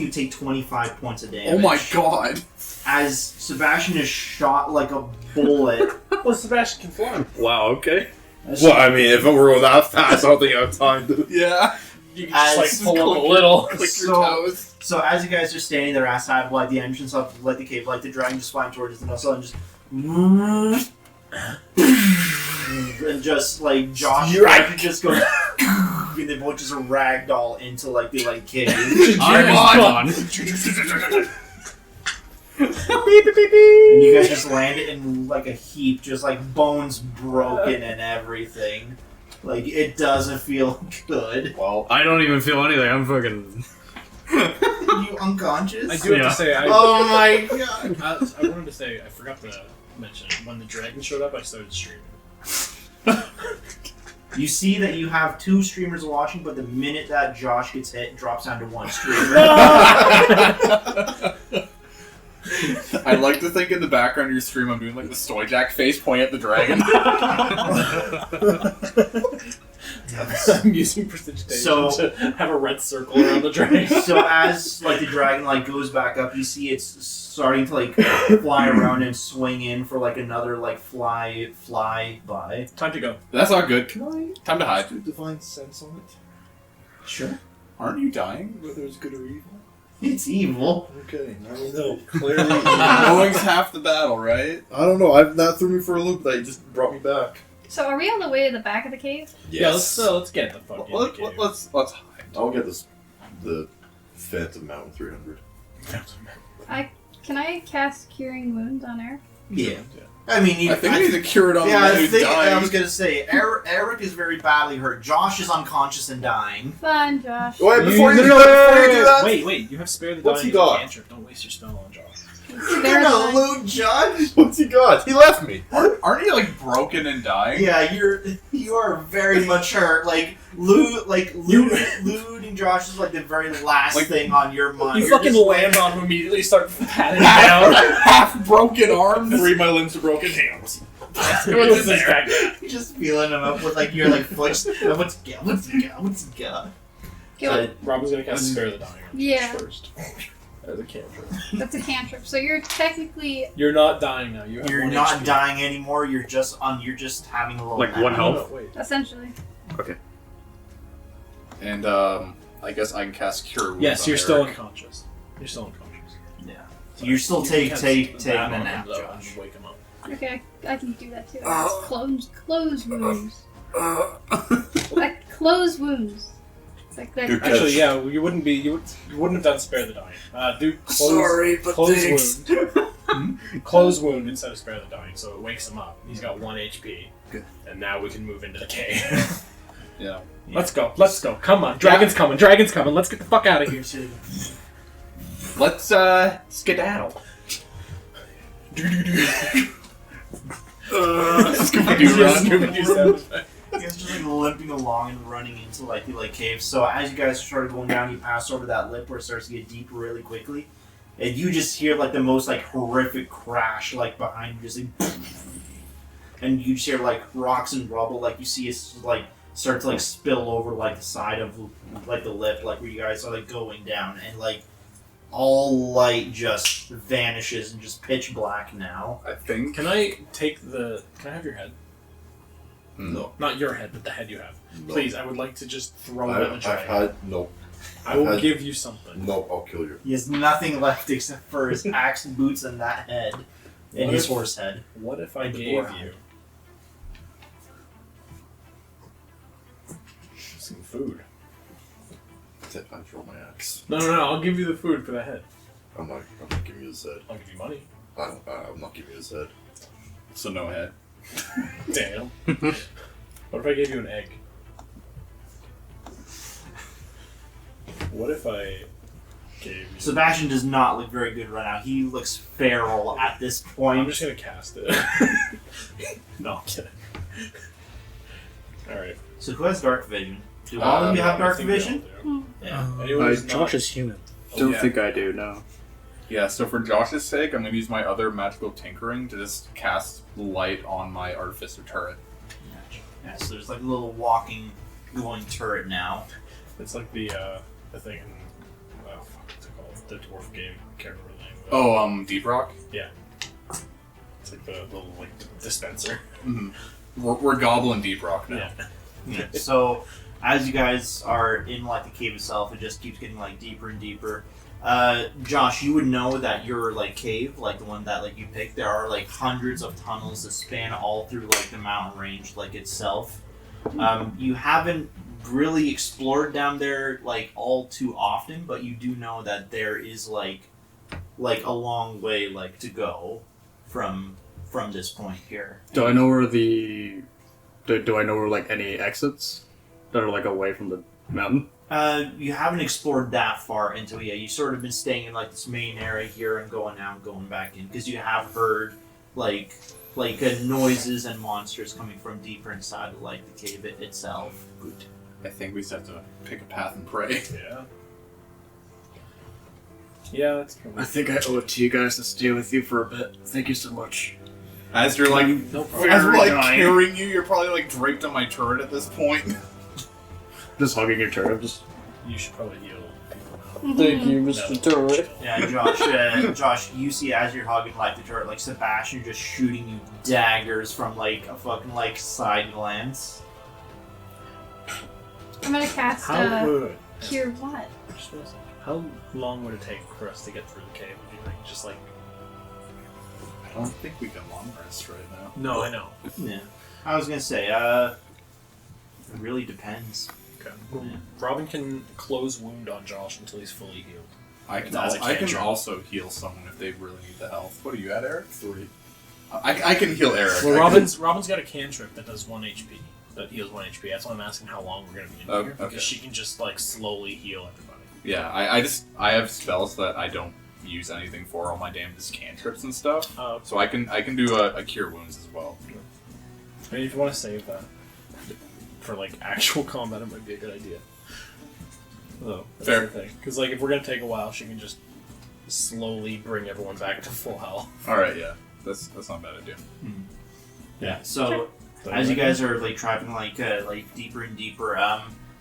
Speaker 5: you take 25 points of damage.
Speaker 6: Oh my god!
Speaker 5: As Sebastian is shot like a bullet.
Speaker 2: Well, Sebastian can fly.
Speaker 4: Wow, okay.
Speaker 7: Well, I mean, if it were going that fast, I don't think I have time to.
Speaker 6: Yeah!
Speaker 2: You can just,
Speaker 5: As-
Speaker 2: like, pull up a little.
Speaker 6: Click your
Speaker 5: So-
Speaker 6: toes.
Speaker 5: So as you guys are standing there outside like the entrance of like the cave, like the dragon just flying towards us, and all of a sudden and just like Josh just goes and they both just ragdoll into like the like cave.
Speaker 4: I'm on.
Speaker 5: And you guys just land in like a heap, just like bones broken and everything. Like it doesn't feel good.
Speaker 6: Well,
Speaker 4: I don't even feel anything. I'm fucking.
Speaker 5: You unconscious?
Speaker 2: I do have
Speaker 4: Yeah.
Speaker 2: to say,
Speaker 5: Oh my god!
Speaker 2: I wanted to say, I forgot to mention, when the dragon showed up, I started streaming.
Speaker 5: You see that you have 2 streamers watching, but the minute that Josh gets hit, it drops down to 1 streamer.
Speaker 6: I'd like to think in the background of your stream I'm doing like the Stoy Jack face pointing at the dragon.
Speaker 2: I'm using prestidigitation
Speaker 5: So-
Speaker 2: to have a red circle around the dragon.
Speaker 5: So as like the dragon like goes back up, you see it's starting to like fly around and swing in for like another like fly by.
Speaker 2: Time to go.
Speaker 6: That's not good.
Speaker 7: Can I
Speaker 6: Time to hide.
Speaker 7: do divine sense on it?
Speaker 5: Sure.
Speaker 6: Aren't you dying? Whether it's good or evil?
Speaker 5: It's evil.
Speaker 7: Okay, now we know. Clearly.
Speaker 6: Knowing's half the battle, right?
Speaker 7: I don't know. That threw me for a loop. That just brought me back.
Speaker 1: So are we on the way to the back of the cave?
Speaker 2: Yeah, let's get the fuck in the cave.
Speaker 6: Let's hide.
Speaker 7: I'll get the Phantom Mountain 300.
Speaker 1: Can I cast Curing Wounds on Air?
Speaker 5: Yeah. I mean,
Speaker 6: I think we need to cure it on the
Speaker 5: yeah,
Speaker 6: man
Speaker 5: I
Speaker 6: who's
Speaker 5: think
Speaker 6: dying.
Speaker 5: I was gonna say Eric is very badly hurt. Josh is unconscious and dying.
Speaker 1: Fun, Josh.
Speaker 7: Wait, before you do that,
Speaker 2: Wait, you have spare the
Speaker 7: What's
Speaker 2: dying
Speaker 7: he got?
Speaker 2: cantrip. Don't waste your spell on Josh.
Speaker 5: You're gonna loot Josh?
Speaker 7: what's he got? He left me.
Speaker 6: Aren't you like broken and dying?
Speaker 5: Yeah, you are very much hurt. Looting Josh is like the very last
Speaker 6: Like,
Speaker 5: thing on your mind.
Speaker 2: You
Speaker 5: You're
Speaker 2: fucking
Speaker 5: just
Speaker 2: land on him immediately, start patting him down.
Speaker 6: Half broken arms. 3 of my limbs are broken. Hands.
Speaker 2: What's this guy got?
Speaker 5: You're just feeling him up with like your like foot. What's he got?
Speaker 1: Okay,
Speaker 2: Rob was gonna cast Spare the Dying on
Speaker 1: Yeah.
Speaker 2: Josh first. As a cantrip.
Speaker 1: that's a cantrip. So you're technically
Speaker 2: You're not dying now. You have
Speaker 5: You're
Speaker 2: 1
Speaker 5: not
Speaker 2: HP.
Speaker 5: dying anymore. You're just having a little
Speaker 4: Like
Speaker 5: nap.
Speaker 4: one
Speaker 2: No,
Speaker 4: health.
Speaker 2: no, wait.
Speaker 1: essentially.
Speaker 6: And I guess I can cast Cure Wounds.
Speaker 2: Yes,
Speaker 6: on
Speaker 2: you're still
Speaker 6: Eric.
Speaker 2: unconscious. You're still unconscious.
Speaker 5: Yeah. So you're still
Speaker 2: You can
Speaker 5: taking
Speaker 2: cast
Speaker 5: a
Speaker 2: that on
Speaker 5: nap,
Speaker 2: him, though,
Speaker 5: Josh.
Speaker 2: and wake him up.
Speaker 1: Okay, I can do that too. Close wounds. Like close wounds. It's like that.
Speaker 7: Good
Speaker 2: Actually, yeah, you wouldn't have done Spare the Dying. Do close wound. Close wound instead of Spare the Dying, so it wakes him up. He's got 1 HP.
Speaker 6: Good.
Speaker 2: And now we can move into the cave.
Speaker 6: Yeah.
Speaker 2: Let's go. Come on. Dragon's coming. Let's get the fuck out of here.
Speaker 6: Let's skedaddle.
Speaker 2: Scooby-Doo sound effect.
Speaker 5: You guys are just like limping along and running into the caves. So as you guys started going down, you pass over that lip where it starts to get deeper really quickly, and you just hear like the most like horrific crash like behind you, just like, and you just hear like rocks and rubble, like you see it like start to like spill over like the side of like the lip, like where you guys are like going down, and like all light just vanishes and just pitch black now.
Speaker 6: I think.
Speaker 2: Can I have your head?
Speaker 7: No.
Speaker 2: Not your head, but the head you have.
Speaker 7: No.
Speaker 2: Please, I would like to just throw it at the
Speaker 7: I've
Speaker 2: dragon.
Speaker 7: had no.
Speaker 2: I will
Speaker 7: had-
Speaker 2: give you something.
Speaker 7: No, I'll kill you.
Speaker 5: He has nothing left except for his axe boots and that head, and
Speaker 2: What
Speaker 5: his
Speaker 2: if-
Speaker 5: horse head.
Speaker 2: What if I
Speaker 5: And the
Speaker 2: gave
Speaker 5: boar.
Speaker 2: you some food?
Speaker 7: I throw my axe.
Speaker 2: No, I'll give you the food for the head.
Speaker 7: I'm not giving you his head.
Speaker 2: I'll give you money.
Speaker 7: I'm not giving you his head.
Speaker 6: So no head.
Speaker 2: Damn. What if I gave you an egg? What if I gave you...
Speaker 5: Sebastian does not look very good right now. He looks feral at this
Speaker 2: I'm
Speaker 5: point.
Speaker 2: just gonna cast it. No, I'm kidding. Alright.
Speaker 5: So who has dark vision? Do all of you have dark vision?
Speaker 2: Yeah. Anyone who's
Speaker 3: Josh
Speaker 2: not-
Speaker 3: is human.
Speaker 4: Don't
Speaker 6: yeah.
Speaker 4: think I do, no.
Speaker 6: Yeah, so for Josh's sake, I'm going to use my other magical tinkering to just cast light on my artificer turret.
Speaker 5: Yeah, so there's like a little walking, glowing turret now.
Speaker 2: It's like the thing in... Oh, fuck, what's it called? The dwarf game. I can't remember the name of it.
Speaker 6: Deep Rock?
Speaker 2: It's like the little, like, dispenser.
Speaker 6: Mm-hmm. We're gobbling Deep Rock now.
Speaker 2: Yeah.
Speaker 5: Yeah. So as you guys are in like the cave itself, it just keeps getting like deeper and deeper. Josh, you would know that your like cave, like the one that like you picked, there are like hundreds of tunnels that span all through like the mountain range like itself. You haven't really explored down there like all too often, but you do know that there is like a long way like to go from this point here.
Speaker 4: Do I know where do I know where like any exits that are like away from the mountain?
Speaker 5: You haven't explored that far into it yet. You've sort of been staying in like this main area here and going out and going back in because you have heard like noises and monsters coming from deeper inside of like the cave itself.
Speaker 6: Good. I think we just have to pick a path and pray.
Speaker 2: Yeah. Yeah, that's probably...
Speaker 4: I think I owe it to you guys to stay with you for a bit. Thank you so much.
Speaker 6: As you're like,
Speaker 2: No problem.
Speaker 6: as we're like
Speaker 4: dying.
Speaker 6: carrying you, you're probably like draped on my turret at this point.
Speaker 4: Just hugging your turret. Just
Speaker 2: You should probably heal.
Speaker 3: Thank you, Mr. Turret.
Speaker 5: Yeah, Josh, you see as you're hugging like the turret, like Sebastian just shooting you daggers from like a fucking like side glance.
Speaker 1: I'm gonna cast
Speaker 2: How would...
Speaker 1: Cure what?
Speaker 2: How long would it take for us to get through the cave? Would you think? Just like...
Speaker 6: I don't think we can long rest right now.
Speaker 2: No, I know.
Speaker 5: Yeah, I was gonna say, it really depends.
Speaker 2: Okay. Robin can close wound on Josh until he's fully healed.
Speaker 6: I can
Speaker 2: As a
Speaker 6: I can
Speaker 2: cantrip.
Speaker 6: also heal someone if they really need the health. What are you at, Eric?
Speaker 7: 3.
Speaker 6: I can heal Eric.
Speaker 8: Well, Robin's got a cantrip that does 1 HP. That heals 1 HP. That's why I'm asking how long we're gonna be in here because
Speaker 6: okay.
Speaker 8: she can just like slowly heal everybody.
Speaker 6: Yeah, I have spells that I don't use anything for. All my damage cantrips and stuff. So I can do a cure wounds as well.
Speaker 8: I mean, if you want to save that for like actual combat, it might be a good idea. Oh, that's
Speaker 6: Fair.
Speaker 8: the thing. Because like if we're gonna take a while, she can just slowly bring everyone back to full health.
Speaker 6: All right, yeah, that's not a bad idea.
Speaker 5: Yeah. So as you guys are like traveling like deeper and deeper,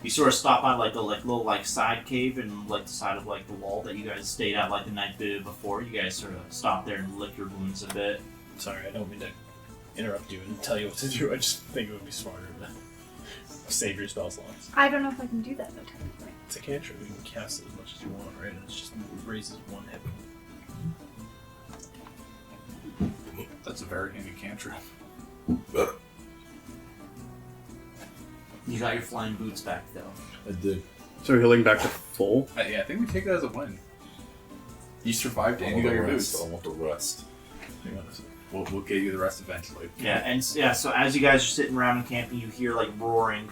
Speaker 5: you sort of stop by like a little like side cave and like the side of like the wall that you guys stayed at like the night before. You guys sort of stop there and lick your wounds a bit.
Speaker 8: Sorry, I don't mean to interrupt you and tell you what to do. I just think it would be smarter to save your spell slots.
Speaker 1: I don't know if I can do that though, technically.
Speaker 8: It's a cantrip. You can cast it as much as you want, right? And it just raises 1 hit point.
Speaker 6: That's a very handy cantrip.
Speaker 5: You got your flying boots back though.
Speaker 7: I did.
Speaker 4: So healing back to full.
Speaker 6: Yeah, I think we take that as a win. You survived
Speaker 7: I
Speaker 6: and you
Speaker 7: want
Speaker 6: got
Speaker 7: the
Speaker 6: your
Speaker 7: rest.
Speaker 6: boots.
Speaker 7: I want the rest.
Speaker 6: We'll get you the rest eventually.
Speaker 5: Yeah, and so as you guys are sitting around and camping, you hear like roaring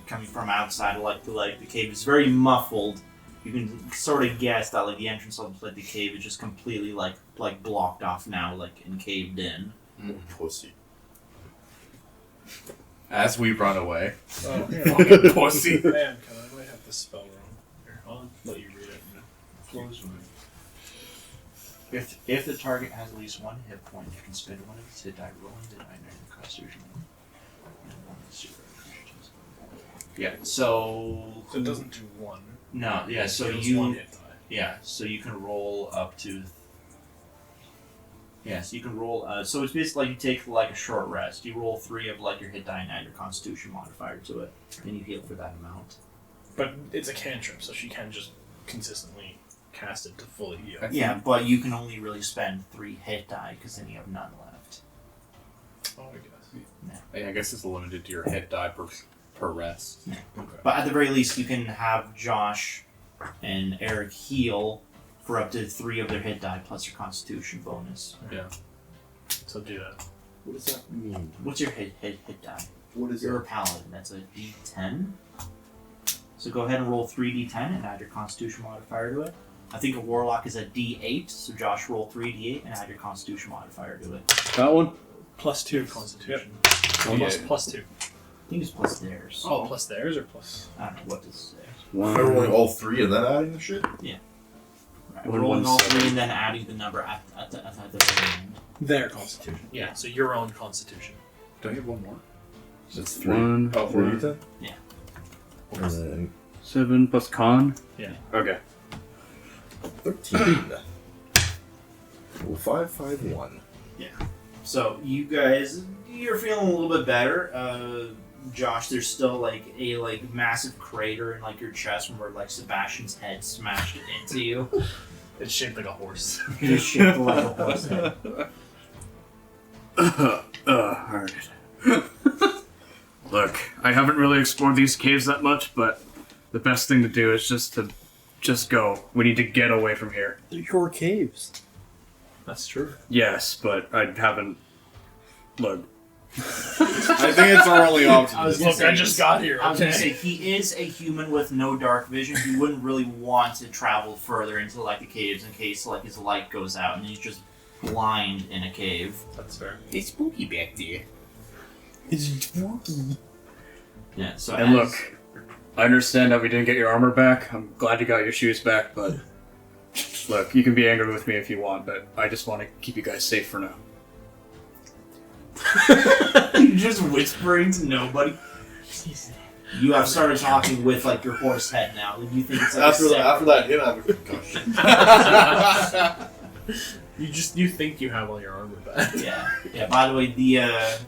Speaker 5: coming from outside of the cave. It's very muffled. You can sort of guess that like the entrance of the cave is just completely like blocked off now, like and caved in.
Speaker 7: Pussy.
Speaker 6: As we run away.
Speaker 8: Oh, yeah.
Speaker 6: Fucking pussy.
Speaker 8: Man, I might have this spell wrong. Here, I'll let you read it. Close one.
Speaker 5: If the target has at least 1 hit point, you can spend 1 of its hit die rolling the 9 Constitution. Yeah, so
Speaker 8: So it doesn't do 1.
Speaker 5: no, yeah, so
Speaker 8: It was
Speaker 5: you
Speaker 8: 1 hit die.
Speaker 5: yeah, so you can roll up to yeah, so you can roll. So it's basically like you take like a short rest. You roll 3 of like your hit die and add your Constitution modifier to it, and you heal for that amount.
Speaker 8: But it's a cantrip, so she can just consistently cast it to fully heal.
Speaker 5: Yeah, but you can only really spend 3 hit die because then you have none left.
Speaker 8: Oh, I guess.
Speaker 6: I guess it's limited to your hit die per rest.
Speaker 5: Yeah.
Speaker 8: Okay.
Speaker 5: But at the very least, you can have Josh and Eric heal for up to 3 of their hit die plus your Constitution bonus.
Speaker 8: Yeah. So do that.
Speaker 7: What does that mean?
Speaker 5: What's your hit die?
Speaker 7: What is
Speaker 5: You're a
Speaker 7: it?
Speaker 5: paladin. That's a D10. So go ahead and roll 3d10 and add your Constitution modifier to it. I think a warlock is a D8, so Josh roll 3d8 and add your Constitution modifier to it.
Speaker 4: That one?
Speaker 8: Plus 2 Constitution.
Speaker 6: Yeah.
Speaker 8: Plus 2.
Speaker 5: I think it's plus theirs.
Speaker 8: Oh, plus theirs or plus?
Speaker 5: I don't know what this is.
Speaker 7: Am I rolling all 3 and then adding the shit?
Speaker 5: Right,
Speaker 4: One,
Speaker 5: rolling
Speaker 4: one,
Speaker 5: all
Speaker 4: seven.
Speaker 5: 3 and then adding the number at the very end.
Speaker 8: Their Constitution. Yeah, so your own Constitution.
Speaker 6: Don't you have one more?
Speaker 7: It's 3.
Speaker 4: 1,
Speaker 6: Oh,
Speaker 7: 3
Speaker 6: 4.
Speaker 7: then?
Speaker 5: Yeah.
Speaker 7: And then
Speaker 4: 7 plus con.
Speaker 8: Yeah.
Speaker 4: Okay.
Speaker 7: 13. Well, 5, 5, 1.
Speaker 5: So you guys, you're feeling a little bit better. Josh, there's still like a massive crater in like your chest from where like Sebastian's head smashed into you.
Speaker 8: It's shaped like a horse.
Speaker 5: You're shaped like a horse head.
Speaker 4: Alright. Look, I haven't really explored these caves that much, but the best thing to do is just go. We need to get away from here.
Speaker 3: They're your caves.
Speaker 8: That's true.
Speaker 4: Yes, but I haven't. Look,
Speaker 6: I think it's our only option.
Speaker 5: I was gonna
Speaker 8: Look,
Speaker 5: say,
Speaker 8: I just got here.
Speaker 5: I was gonna
Speaker 8: Okay.
Speaker 5: say he is a human with no dark vision. He wouldn't really want to travel further into like the caves in case like his light goes out and he's just blind in a cave.
Speaker 8: That's fair.
Speaker 6: It's spooky back there.
Speaker 3: It's spooky.
Speaker 5: Yeah. So
Speaker 4: and
Speaker 5: as-
Speaker 4: look, I understand that we didn't get your armor back. I'm glad you got your shoes back, but look, you can be angry with me if you want, but I just want to keep you guys safe for now.
Speaker 5: You're just whispering to nobody. You have started talking with like your horse head now. Like, you think it's like
Speaker 7: After that hit, I'm concussion.
Speaker 8: You think you have all your armor back.
Speaker 5: Yeah. By the way,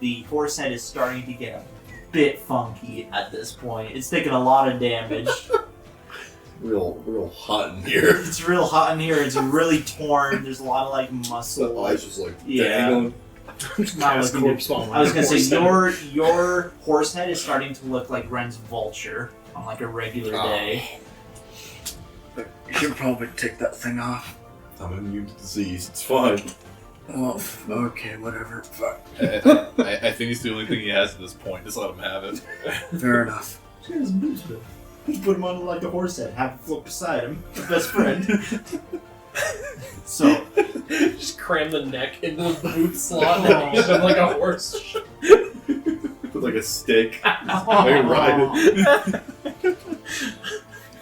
Speaker 5: the horse head is starting to get a bit funky at this point. It's taking a lot of damage.
Speaker 7: real hot in here.
Speaker 5: It's real hot in here. It's really torn. There's a lot of like muscle.
Speaker 7: The eyes just like
Speaker 5: Yeah.
Speaker 7: dangling.
Speaker 5: Not
Speaker 8: Cast
Speaker 5: looking
Speaker 8: corpse
Speaker 5: good.
Speaker 8: spawn
Speaker 5: I was gonna
Speaker 8: horse
Speaker 5: say
Speaker 8: head.
Speaker 5: your horse head is starting to look like Ren's vulture on like a regular day.
Speaker 4: You should probably take that thing off.
Speaker 7: I'm immune to disease. It's fine.
Speaker 3: Well, okay, whatever. Fuck.
Speaker 6: I think it's the only thing he has at this point. Just let him have it.
Speaker 3: Fair enough.
Speaker 5: Just got his boots, bro. Put him on like a horse head. Have him float beside him. The best friend. So,
Speaker 2: Just cram the neck into the boot slot and use him like a horse.
Speaker 7: With like a stick. I ride it.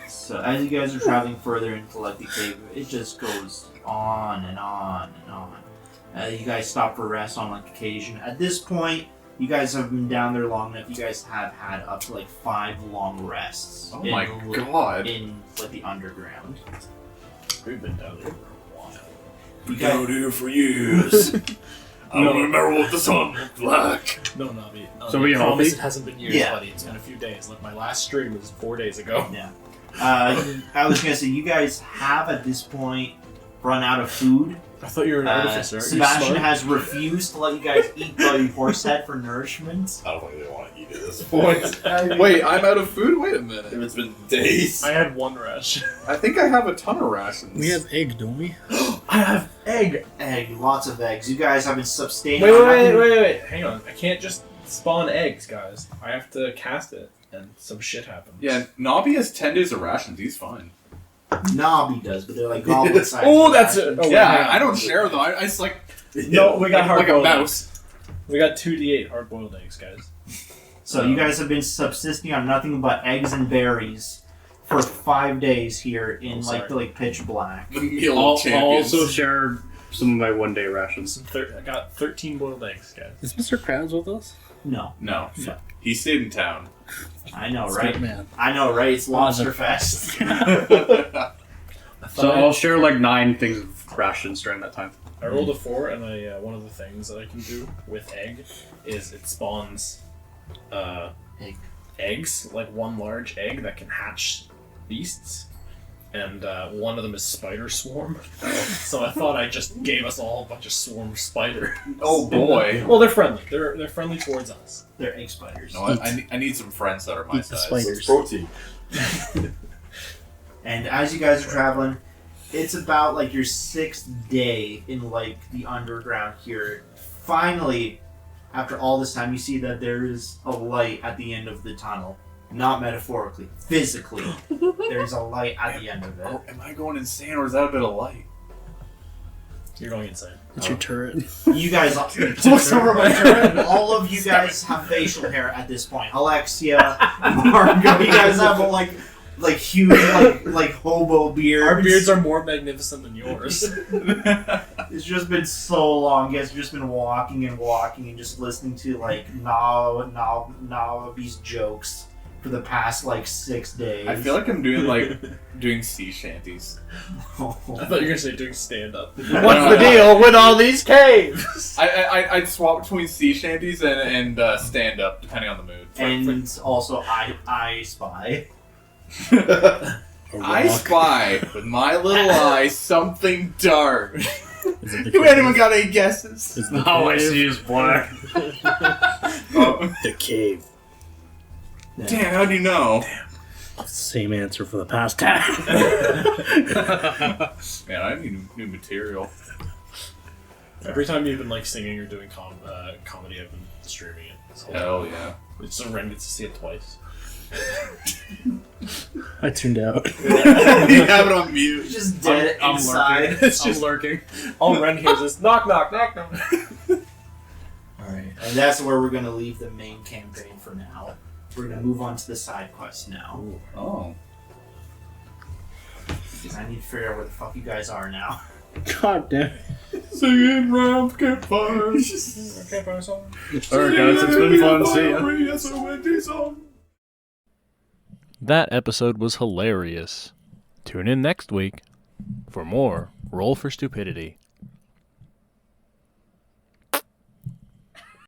Speaker 5: So as you guys are traveling further into like the cave, it just goes on and on and on. You guys stop for rest on like occasion. At this point, you guys have been down there long enough. You guys have had up to like 5 long rests.
Speaker 6: Oh my god.
Speaker 5: In like the underground.
Speaker 2: We've been down there for a while.
Speaker 5: You guys,
Speaker 7: here for years. I don't remember what the sun looked like.
Speaker 2: No, Navi.
Speaker 3: So we
Speaker 2: promise
Speaker 3: healthy?
Speaker 2: it hasn't been years,
Speaker 5: Yeah.
Speaker 2: buddy. It's been a few days. Like my last stream was 4 days ago.
Speaker 5: yeah. I was gonna say you guys have at this point run out of food.
Speaker 2: I thought you were an artificer.
Speaker 5: Sebastian has refused to let you guys eat the horse head for nourishment.
Speaker 7: I don't think they want to eat it at this point.
Speaker 6: Wait, I'm out of food? Wait a minute.
Speaker 7: It's been days.
Speaker 2: I had 1 rash.
Speaker 6: I think I have a ton of rations.
Speaker 3: We have eggs, don't we?
Speaker 2: I have egg.
Speaker 5: Egg, lots of eggs. You guys have been sustaining.
Speaker 2: Wait. Hang on. I can't just spawn eggs, guys. I have to cast it, and some shit happens.
Speaker 6: Yeah, Nobby has 10 days of rations. He's fine.
Speaker 5: Nobby does, but they're like goblin sized.
Speaker 2: Oh, that's it. Oh,
Speaker 6: Yeah,
Speaker 2: hang on.
Speaker 6: I don't share though. I just like
Speaker 2: No, we got
Speaker 6: like a
Speaker 2: hard-boiled
Speaker 6: mouse.
Speaker 2: We got 2d8 hard-boiled eggs, guys.
Speaker 5: So you guys have been subsisting on nothing but eggs and berries for 5 days here in
Speaker 2: sorry.
Speaker 5: like pitch black.
Speaker 6: The meal
Speaker 3: I'll
Speaker 6: of champions.
Speaker 3: also share some of my one-day rations.
Speaker 2: I got 13 boiled eggs, guys.
Speaker 3: Is Mr. Krabs with us?
Speaker 5: No,
Speaker 6: No, he stayed in town.
Speaker 5: I know,
Speaker 3: Good
Speaker 5: right?
Speaker 3: man.
Speaker 5: I know, right? It's Lobster Fest.
Speaker 3: So I'll share like 9 things of rations during that time.
Speaker 2: I rolled a 4, and one of the things that I can do with egg is it spawns eggs, like 1 large egg that can hatch beasts, and one of them is spider swarm. So I thought I just gave us all a bunch of swarm spider.
Speaker 6: Oh boy.
Speaker 2: Well, they're friendly. They're friendly towards us.
Speaker 5: They're egg spiders.
Speaker 6: No, I need some friends that are my
Speaker 3: Eat the
Speaker 6: size.
Speaker 3: spiders.
Speaker 7: Protein.
Speaker 5: And as you guys are traveling, it's about like your 6th day in like the underground here. Finally, after all this time, you see that there is a light at the end of the tunnel. Not metaphorically, physically. There's a light at the end of it.
Speaker 6: Oh, am I going insane or is that a bit of light?
Speaker 2: You're going insane.
Speaker 3: It's your turret.
Speaker 5: You guys,
Speaker 2: Looks over my head.
Speaker 5: all of you guys have facial hair at this point. Alexia, Margo, you guys have like huge like hobo beards.
Speaker 2: Our beards are more magnificent than yours.
Speaker 5: It's just been so long. You guys have just been walking and just listening to like Nawabi's jokes for the past like 6 days.
Speaker 6: I feel like I'm doing sea shanties.
Speaker 2: I thought you were gonna say doing stand-up.
Speaker 6: What's
Speaker 2: What's the deal with all these caves?
Speaker 6: I'd swap between sea shanties and stand up depending on the mood.
Speaker 5: and also I spy.
Speaker 6: I spy with my little eye something dark.
Speaker 3: Is it the
Speaker 6: Do anyone got any guesses?
Speaker 3: Is all I see is black.
Speaker 6: Oh,
Speaker 3: The cave.
Speaker 6: damn, how do you know?
Speaker 3: Same answer for the past time.
Speaker 6: Man, I need new material.
Speaker 2: Every time you've been like singing or doing comedy, I've been streaming it. It's
Speaker 6: Hell yeah.
Speaker 2: So Ren gets to see it twice.
Speaker 3: I tuned out.
Speaker 6: You have it on mute.
Speaker 5: Just dead
Speaker 2: I'm
Speaker 5: inside.
Speaker 2: lurking. It's just lurking. All Ren hears is knock, knock, knock, knock.
Speaker 5: Alright, and that's where we're gonna leave the main campaign for now. We're gonna move on to the side quests now.
Speaker 6: Oh.
Speaker 5: Because I need to figure out where the fuck you guys are now.
Speaker 3: God damn.
Speaker 6: Singing round campfires.
Speaker 2: Campfire song.
Speaker 3: Alright guys, it's been fun. See ya.
Speaker 8: That episode was hilarious. Tune in next week for more Roll for Stupidity.